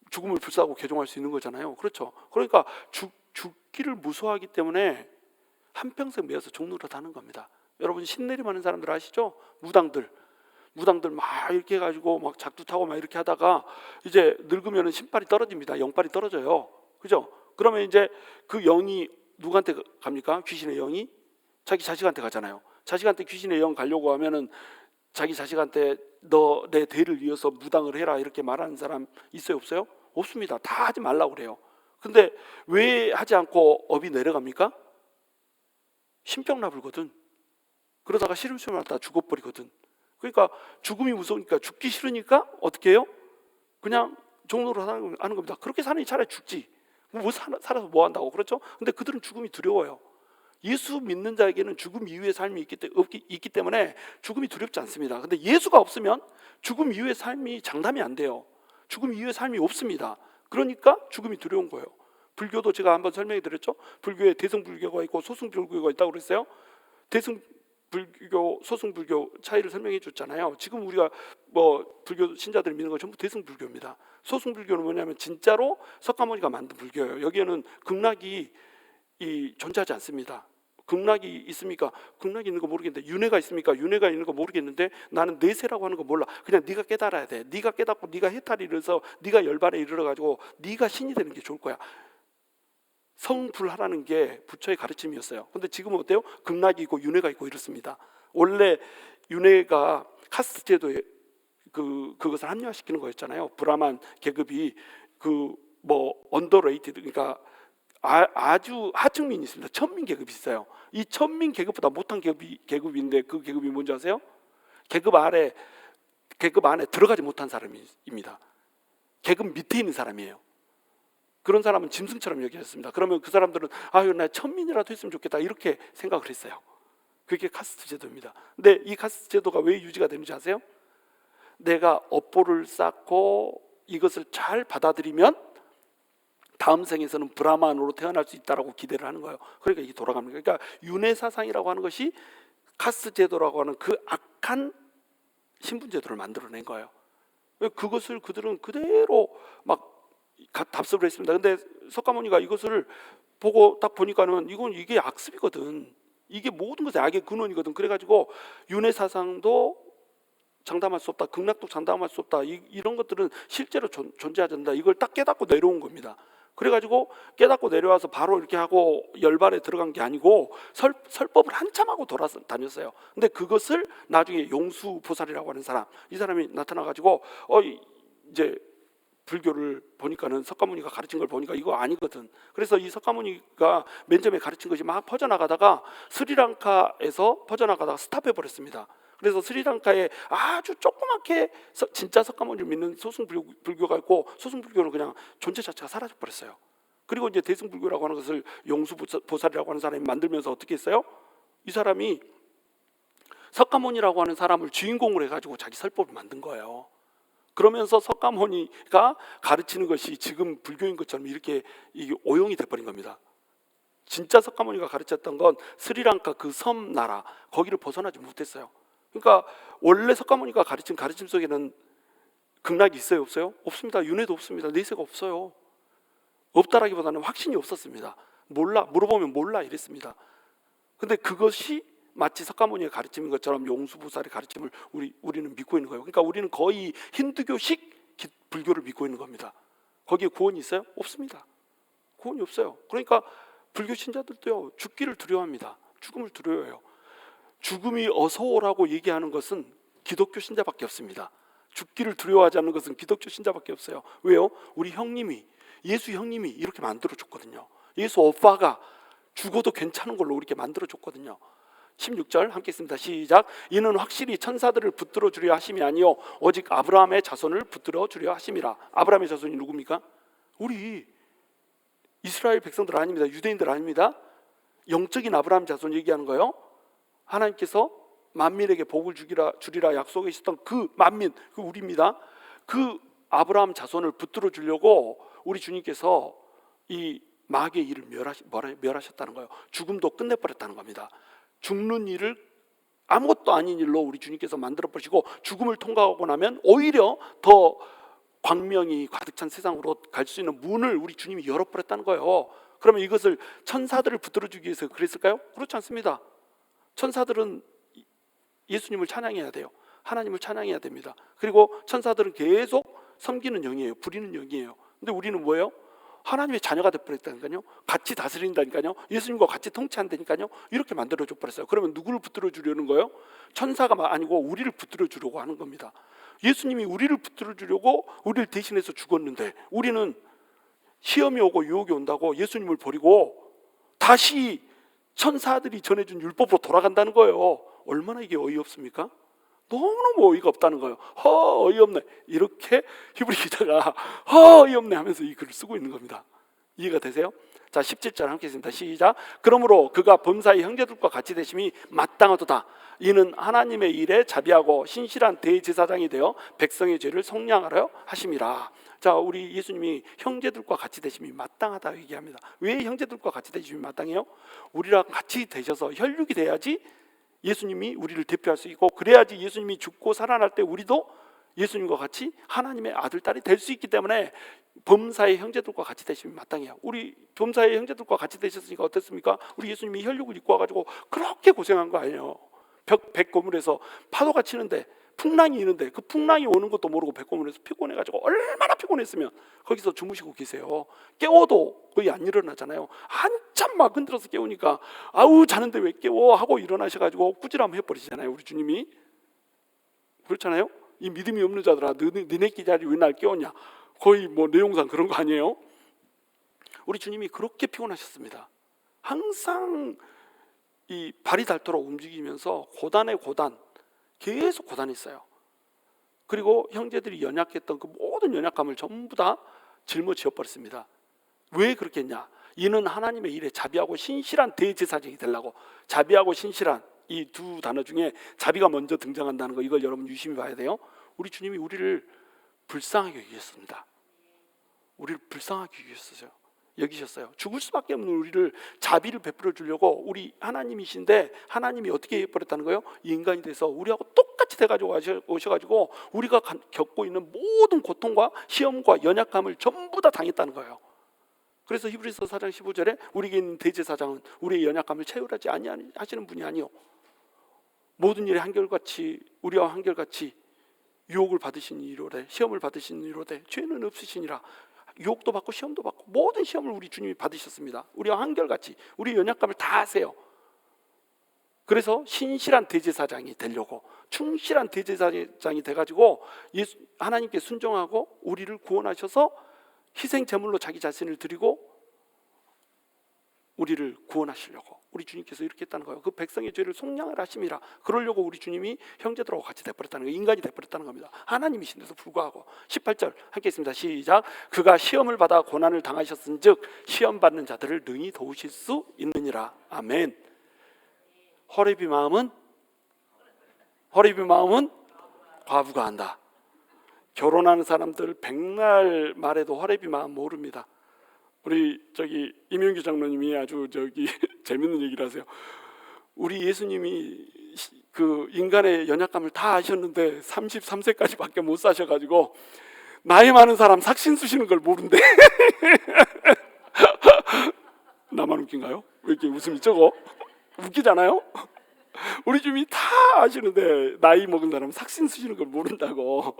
죽음을 불사하고 개종할 수 있는 거잖아요. 그렇죠. 그러니까 죽기를 무서워하기 때문에 한평생 매여서 종노릇 하는 겁니다. 여러분 신내림하는 사람들 아시죠? 무당들 막 이렇게 해가지고 막 작두 타고 막 이렇게 하다가 이제 늙으면은 신발이 떨어집니다. 영발이 떨어져요. 그죠? 그러면 이제 그 영이 누구한테 갑니까? 귀신의 영이 자기 자식한테 가잖아요. 자식한테 귀신의 영 가려고 하면은 자기 자식한테 너 내 대를 이어서 무당을 해라 이렇게 말하는 사람 있어요? 없어요? 없습니다. 다 하지 말라고 그래요. 근데 왜 하지 않고 업이 내려갑니까? 신병나불거든. 그러다가 시름시름 하다 죽어버리거든. 그러니까 죽음이 무서우니까 죽기 싫으니까 어떻게 해요? 그냥 종로로 하는 겁니다. 그렇게 사는 게 차라리 죽지. 살아서 뭐 한다고. 그렇죠? 근데 그들은 죽음이 두려워요. 예수 믿는 자에게는 죽음 이후의 삶이 있기 때문에 죽음이 두렵지 않습니다. 근데 예수가 없으면 죽음 이후의 삶이 장담이 안 돼요. 죽음 이후의 삶이 없습니다. 그러니까 죽음이 두려운 거예요. 불교도 제가 한번 설명해 드렸죠. 불교에 대승불교가 있고 소승불교가 있다고 그랬어요. 대승불교, 소승불교 차이를 설명해 줬잖아요. 지금 우리가 뭐 불교 신자들 믿는 건 전부 대승불교입니다. 소승불교는 뭐냐면 진짜로 석가모니가 만든 불교예요. 여기에는 극락이 존재하지 않습니다. 극락이 있습니까? 극락이 있는 거 모르겠는데 윤회가 있습니까? 윤회가 있는 거 모르겠는데 나는 내세라고 하는 거 몰라. 그냥 네가 깨달아야 돼. 네가 깨닫고 네가 해탈이 이르러서 네가 열반에 이르러가지고 네가 신이 되는 게 좋을 거야. 성불하라는 게 부처의 가르침이었어요. 근데 지금은 어때요? 극락이 있고 윤회가 있고 이렇습니다. 원래 윤회가 카스트 제도에 그것을 합리화시키는 거였잖아요. 브라만 계급이 언더레이티드, 그러니까 아주 하층민이 있습니다. 천민 계급이 있어요. 이 천민 계급보다 못한 계급인데 그 계급이 뭔지 아세요? 계급 안에 들어가지 못한 사람입니다. 계급 밑에 있는 사람이에요. 그런 사람은 짐승처럼 여겼습니다. 그러면 그 사람들은 나 천민이라도 했으면 좋겠다 이렇게 생각을 했어요. 그게 카스트 제도입니다. 근데 이 카스트 제도가 왜 유지가 되는지 아세요? 내가 업보를 쌓고 이것을 잘 받아들이면 다음 생에서는 브라만으로 태어날 수 있다라고 기대를 하는 거예요. 그러니까 이게 돌아갑니다. 그러니까 윤회 사상이라고 하는 것이 카스트 제도라고 하는 그 악한 신분 제도를 만들어낸 거예요. 그것을 그들은 그대로 막 답습을 했습니다. 근데 석가모니가 이것을 보고 딱 보니까는 이게 악습이거든. 이게 모든 것의 악의 근원이거든. 그래가지고 윤회 사상도 장담할 수 없다. 극락도 장담할 수 없다. 이런 것들은 실제로 존재하지 않는다. 이걸 딱 깨닫고 내려온 겁니다. 그래가지고 깨닫고 내려와서 바로 이렇게 하고 열반에 들어간 게 아니고 설법을 한참 하고 돌아다녔어요. 근데 그것을 나중에 용수보살이라고 하는 사람, 이 사람이 나타나가지고 이제 불교를 보니까는 석가모니가 가르친 걸 보니까 이거 아니거든. 그래서 이 석가모니가 맨 처음에 가르친 것이 막 퍼져나가다가 스리랑카에서 퍼져나가다가 스탑해버렸습니다. 그래서 스리랑카에 아주 조그맣게 진짜 석가모니를 믿는 소승불교가 있고 소승불교는 그냥 존재 자체가 사라져버렸어요. 그리고 이제 대승불교라고 하는 것을 용수보살이라고 하는 사람이 만들면서 어떻게 했어요? 이 사람이 석가모니라고 하는 사람을 주인공으로 해가지고 자기 설법을 만든 거예요. 그러면서 석가모니가 가르치는 것이 지금 불교인 것처럼 이게 오용이 돼버린 겁니다. 진짜 석가모니가 가르쳤던 건 스리랑카 그 섬 나라 거기를 벗어나지 못했어요. 그러니까 원래 석가모니가 가르친 가르침 속에는 극락이 있어요? 없어요? 없습니다. 윤회도 없습니다. 내세가 없어요. 없다라기보다는 확신이 없었습니다. 몰라, 물어보면 몰라 이랬습니다. 근데 그것이 마치 석가모니의 가르침인 것처럼 용수보살의 가르침을 우리는 믿고 있는 거예요. 그러니까 우리는 거의 힌두교식 불교를 믿고 있는 겁니다. 거기에 구원이 있어요? 없습니다. 구원이 없어요. 그러니까 불교 신자들도요, 죽기를 두려워합니다. 죽음을 두려워해요. 죽음이 어서 오라고 얘기하는 것은 기독교 신자밖에 없습니다. 죽기를 두려워하지 않는 것은 기독교 신자밖에 없어요. 왜요? 우리 형님이, 예수 형님이 이렇게 만들어줬거든요. 예수 오빠가 죽어도 괜찮은 걸로 이렇게 만들어줬거든요. 16절 함께 읽습니다. 시작. 이는 확실히 천사들을 붙들어 주려 하심이 아니요 오직 아브라함의 자손을 붙들어 주려 하심이라. 아브라함의 자손이 누굽니까? 우리 이스라엘 백성들 아닙니다. 유대인들 아닙니다. 영적인 아브라함 자손 얘기하는 거예요. 하나님께서 만민에게 복을 주리라 약속하셨던 그 만민, 그 우리입니다. 그 아브라함 자손을 붙들어 주려고 우리 주님께서 이 마귀의 일을 멸하셨다는 거예요. 죽음도 끝내버렸다는 겁니다. 죽는 일을 아무것도 아닌 일로 우리 주님께서 만들어 버리시고, 죽음을 통과하고 나면 오히려 더 광명이 가득 찬 세상으로 갈 수 있는 문을 우리 주님이 열어버렸다는 거예요. 그러면 이것을 천사들을 붙들어 주기 위해서 그랬을까요? 그렇지 않습니다. 천사들은 예수님을 찬양해야 돼요. 하나님을 찬양해야 됩니다. 그리고 천사들은 계속 섬기는 영이에요. 부리는 영이에요. 근데 우리는 뭐예요? 하나님의 자녀가 되어버렸다니까요. 같이 다스린다니까요. 예수님과 같이 통치한다니까요. 이렇게 만들어줘 버렸어요. 그러면 누구를 붙들어 주려는 거예요? 천사가 아니고 우리를 붙들어 주려고 하는 겁니다. 예수님이 우리를 붙들어 주려고 우리를 대신해서 죽었는데, 우리는 시험이 오고 유혹이 온다고 예수님을 버리고 다시 천사들이 전해준 율법으로 돌아간다는 거예요. 얼마나 이게 어이없습니까? 너무너무 어이가 없다는 거예요. 어이없네. 이렇게 히브리 기자가 어이없네 하면서 이 글을 쓰고 있는 겁니다. 이해가 되세요? 자, 17절 함께 읽습니다. 시작. 그러므로 그가 범사의 형제들과 같이 되심이 마땅하도다. 이는 하나님의 일에 자비하고 신실한 대제사장이 되어 백성의 죄를 속량하려 하심이라. 자, 우리 예수님이 형제들과 같이 되심이 마땅하다 얘기합니다. 왜 형제들과 같이 되심이 마땅해요? 우리랑 같이 되셔서 혈육이 돼야지 예수님이 우리를 대표할 수 있고, 그래야지 예수님이 죽고 살아날 때 우리도 예수님과 같이 하나님의 아들, 딸이 될 수 있기 때문에 범사의 형제들과 같이 되시면 마땅해요. 우리 범사의 형제들과 같이 되셨으니까 어땠습니까? 우리 예수님이 혈육을 입고 와가지고 그렇게 고생한 거 아니에요. 백고물에서 파도가 치는데, 풍랑이 있는데 그 풍랑이 오는 것도 모르고 백고물에서 피곤해가지고 얼마나 피곤했으면 거기서 주무시고 계세요. 깨워도 거의 안 일어나잖아요. 한참 막 흔들어서 깨우니까 아우 자는데 왜 깨워 하고 일어나셔가지고 꾸지람 해버리시잖아요. 우리 주님이. 그렇잖아요. 이 믿음이 없는 자들아, 너네 기자리 왜 날 깨웠냐. 거의 뭐 내용상 그런 거 아니에요. 우리 주님이 그렇게 피곤하셨습니다. 항상 이 발이 닳도록 움직이면서 고단에 고단, 계속 고단했어요. 그리고 형제들이 연약했던 그 모든 연약감을 전부 다 짊어지어 버렸습니다. 왜 그렇겠냐? 이는 하나님의 일에 자비하고 신실한 대제사장이 되려고. 자비하고 신실한, 이 두 단어 중에 자비가 먼저 등장한다는 거, 이걸 여러분 유심히 봐야 돼요. 우리 주님이 우리를 불쌍하게 여기셨습니다. 우리를 불쌍하게 여기셨어요. 죽을 수밖에 없는 우리를 자비를 베풀어 주려고, 우리 하나님이신데 하나님이 어떻게 해버렸다는 거예요? 인간이 돼서 우리하고 똑같이 돼가지고 오셔가지고 우리가 겪고 있는 모든 고통과 시험과 연약감을 전부 다 당했다는 거예요. 그래서 히브리서 4장 15절에 우리에게 있는 대제사장은 우리의 연약감을 채울하지 아니하시는 분이 아니요, 모든 일에 한결같이 우리와 한결같이 유혹을 받으신 이로되 시험을 받으신 이로되 죄는 없으시니라. 유혹도 받고 시험도 받고 모든 시험을 우리 주님이 받으셨습니다. 우리와 한결같이 우리 연약감을 다 아세요. 그래서 신실한 대제사장이 되려고, 충실한 대제사장이 돼가지고 하나님께 순종하고 우리를 구원하셔서 희생 제물로 자기 자신을 드리고 우리를 구원하시려고 우리 주님께서 이렇게 했다는 거예요. 그 백성의 죄를 속량을 하심이라. 그러려고 우리 주님이 형제들하고 같이 돼버렸다는 거예요. 인간이 돼버렸다는 겁니다. 하나님이신데도 불구하고. 18절 함께 있습니다. 시작. 그가 시험을 받아 고난을 당하셨은 즉 시험 받는 자들을 능히 도우실 수 있느니라. 아멘. 호렙의 마음은 과부가 한다. 결혼하는 사람들 백날 말해도 호렙의 마음 모릅니다. 우리 이명규 장로님이 아주 재밌는 얘기를 하세요. 우리 예수님이 그 인간의 연약감을 다 아셨는데 33세까지밖에 못 사셔가지고 나이 많은 사람 삭신 쓰시는 걸 모른대. 나만 웃긴가요? 왜 이렇게 웃음이 적어? 웃기잖아요? 우리 주님이 다 아시는데 나이 먹은 사람 삭신 쓰시는 걸 모른다고.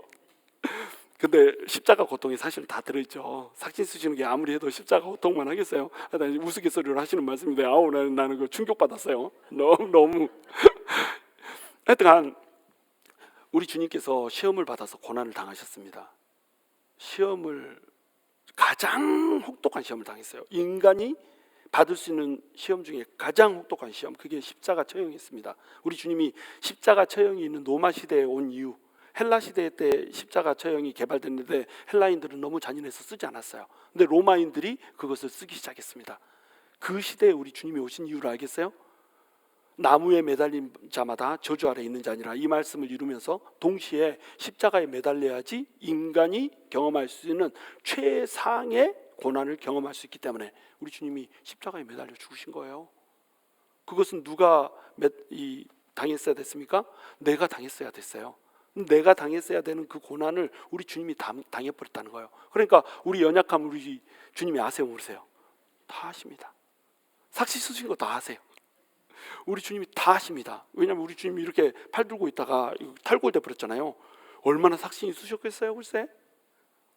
근데 십자가 고통이 사실 다 들어있죠. 삭신 쓰시는 게 아무리 해도 십자가 고통만 하겠어요. 우스갯소리를 하시는 말씀인데 나는 그 충격받았어요. 너무 하여튼 우리 주님께서 시험을 받아서 고난을 당하셨습니다. 시험을, 가장 혹독한 시험을 당했어요. 인간이 받을 수 있는 시험 중에 가장 혹독한 시험, 그게 십자가 처형이었습니다. 우리 주님이 십자가 처형이 있는 로마 시대에 온 이유, 헬라 시대 때 십자가 처형이 개발됐는데 헬라인들은 너무 잔인해서 쓰지 않았어요. 근데 로마인들이 그것을 쓰기 시작했습니다. 그 시대에 우리 주님이 오신 이유를 알겠어요? 나무에 매달린 자마다 저주 아래 있는 자니라, 이 말씀을 이루면서 동시에 십자가에 매달려야지 인간이 경험할 수 있는 최상의 고난을 경험할 수 있기 때문에 우리 주님이 십자가에 매달려 죽으신 거예요. 그것은 누가 당했어야 됐습니까? 내가 당했어야 됐어요. 내가 당했어야 되는 그 고난을 우리 주님이 당해버렸다는 거예요. 그러니까 우리 연약함 우리 주님이 아세요, 모르세요? 다 아십니다. 삭시 쓰신 거 다 아세요. 우리 주님이 다 아십니다. 왜냐하면 우리 주님이 이렇게 팔 들고 있다가 탈골돼 버렸잖아요. 얼마나 삭신이 쑤셨겠어요, 글쎄.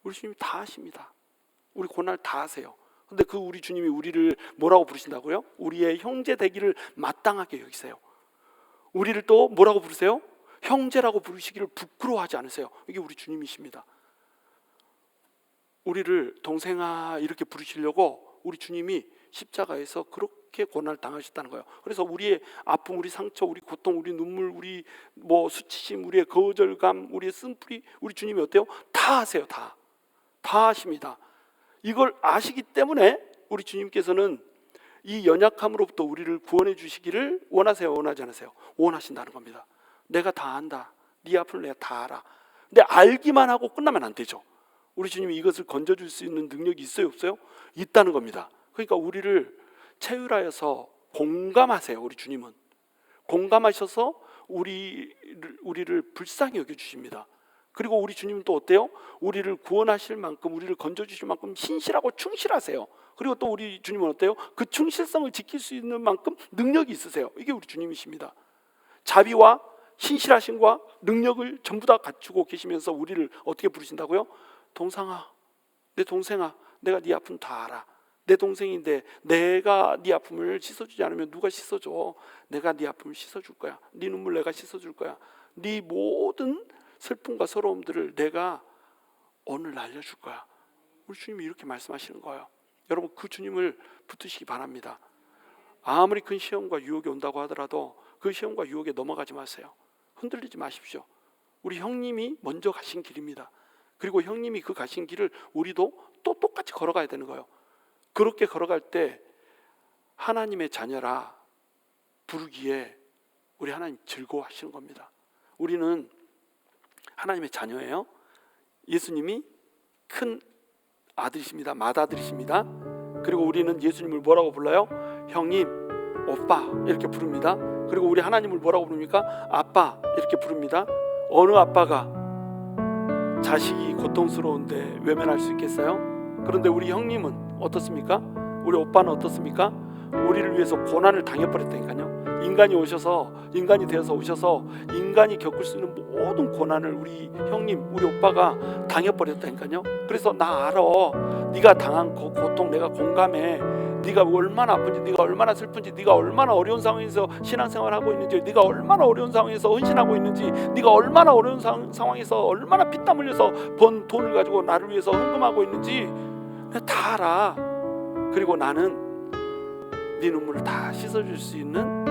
우리 주님이 다 아십니다. 우리 고난을 다 아세요. 근데 그 우리 주님이 우리를 뭐라고 부르신다고요? 우리의 형제 되기를 마땅하게 여기세요. 우리를 또 뭐라고 부르세요? 형제라고 부르시기를 부끄러워하지 않으세요. 이게 우리 주님이십니다. 우리를 동생아 이렇게 부르시려고 우리 주님이 십자가에서 그렇게 고난을 당하셨다는 거예요. 그래서 우리의 아픔, 우리 상처, 우리 고통, 우리 눈물, 우리 수치심, 우리의 거절감, 우리의 쓴뿌리, 우리 주님이 어때요? 다 아세요. 다 아십니다. 이걸 아시기 때문에 우리 주님께서는 이 연약함으로부터 우리를 구원해 주시기를 원하세요, 원하지 않으세요? 원하신다는 겁니다. 내가 다 안다. 네 아픔을 내가 다 알아. 근데 알기만 하고 끝나면 안 되죠. 우리 주님이 이것을 건져줄 수 있는 능력이 있어요, 없어요? 있다는 겁니다. 그러니까 우리를 체휼하여서 공감하세요. 우리 주님은 공감하셔서 우리를 불쌍히 여겨주십니다. 그리고 우리 주님은 또 어때요? 우리를 구원하실 만큼, 우리를 건져주실 만큼 신실하고 충실하세요. 그리고 또 우리 주님은 어때요? 그 충실성을 지킬 수 있는 만큼 능력이 있으세요. 이게 우리 주님이십니다. 자비와 신실하심과 능력을 전부 다 갖추고 계시면서 우리를 어떻게 부르신다고요? 동상아, 내 동생아, 내가 네 아픔 다 알아. 내 동생인데 내가 네 아픔을 씻어주지 않으면 누가 씻어줘? 내가 네 아픔을 씻어줄 거야. 네 눈물 내가 씻어줄 거야. 네 모든 슬픔과 서러움들을 내가 오늘 날려줄 거야. 우리 주님이 이렇게 말씀하시는 거예요. 여러분, 그 주님을 붙드시기 바랍니다. 아무리 큰 시험과 유혹이 온다고 하더라도 그 시험과 유혹에 넘어가지 마세요. 흔들리지 마십시오. 우리 형님이 먼저 가신 길입니다. 그리고 형님이 그 가신 길을 우리도 또 똑같이 걸어가야 되는 거예요. 그렇게 걸어갈 때 하나님의 자녀라 부르기에 우리 하나님 즐거워하시는 겁니다. 우리는 하나님의 자녀예요. 예수님이 큰 아들이십니다. 맏아들이십니다. 그리고 우리는 예수님을 뭐라고 불러요? 형님, 오빠 이렇게 부릅니다. 그리고 우리 하나님을 뭐라고 부릅니까? 아빠 이렇게 부릅니다. 어느 아빠가 자식이 고통스러운데 외면할 수 있겠어요? 그런데 우리 형님은 어떻습니까? 우리 오빠는 어떻습니까? 우리를 위해서 고난을 당해버렸다니까요. 인간이 되어서 오셔서 인간이 겪을 수 있는 모든 고난을 우리 형님, 우리 오빠가 당해버렸다니까요. 그래서 나 알아. 네가 당한 고통 내가 공감해. 네가 얼마나 아픈지, 네가 얼마나 슬픈지, 네가 얼마나 어려운 상황에서 신앙생활하고 있는지, 네가 얼마나 어려운 상황에서 헌신하고 있는지, 네가 얼마나 어려운 상황에서 얼마나 피땀 흘려서 번 돈을 가지고 나를 위해서 헌금하고 있는지 내가 다 알아. 그리고 나는 네 눈물을 다 씻어줄 수 있는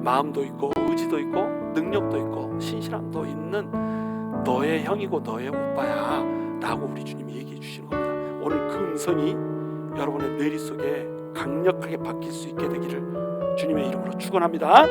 마음도 있고 의지도 있고 능력도 있고 신실함도 있는 너의 형이고 너의 오빠야 라고 우리 주님이 얘기해 주시는 겁니다. 오늘 그 음성이 여러분의 뇌리 속에 강력하게 박힐 수 있게 되기를 주님의 이름으로 축원합니다.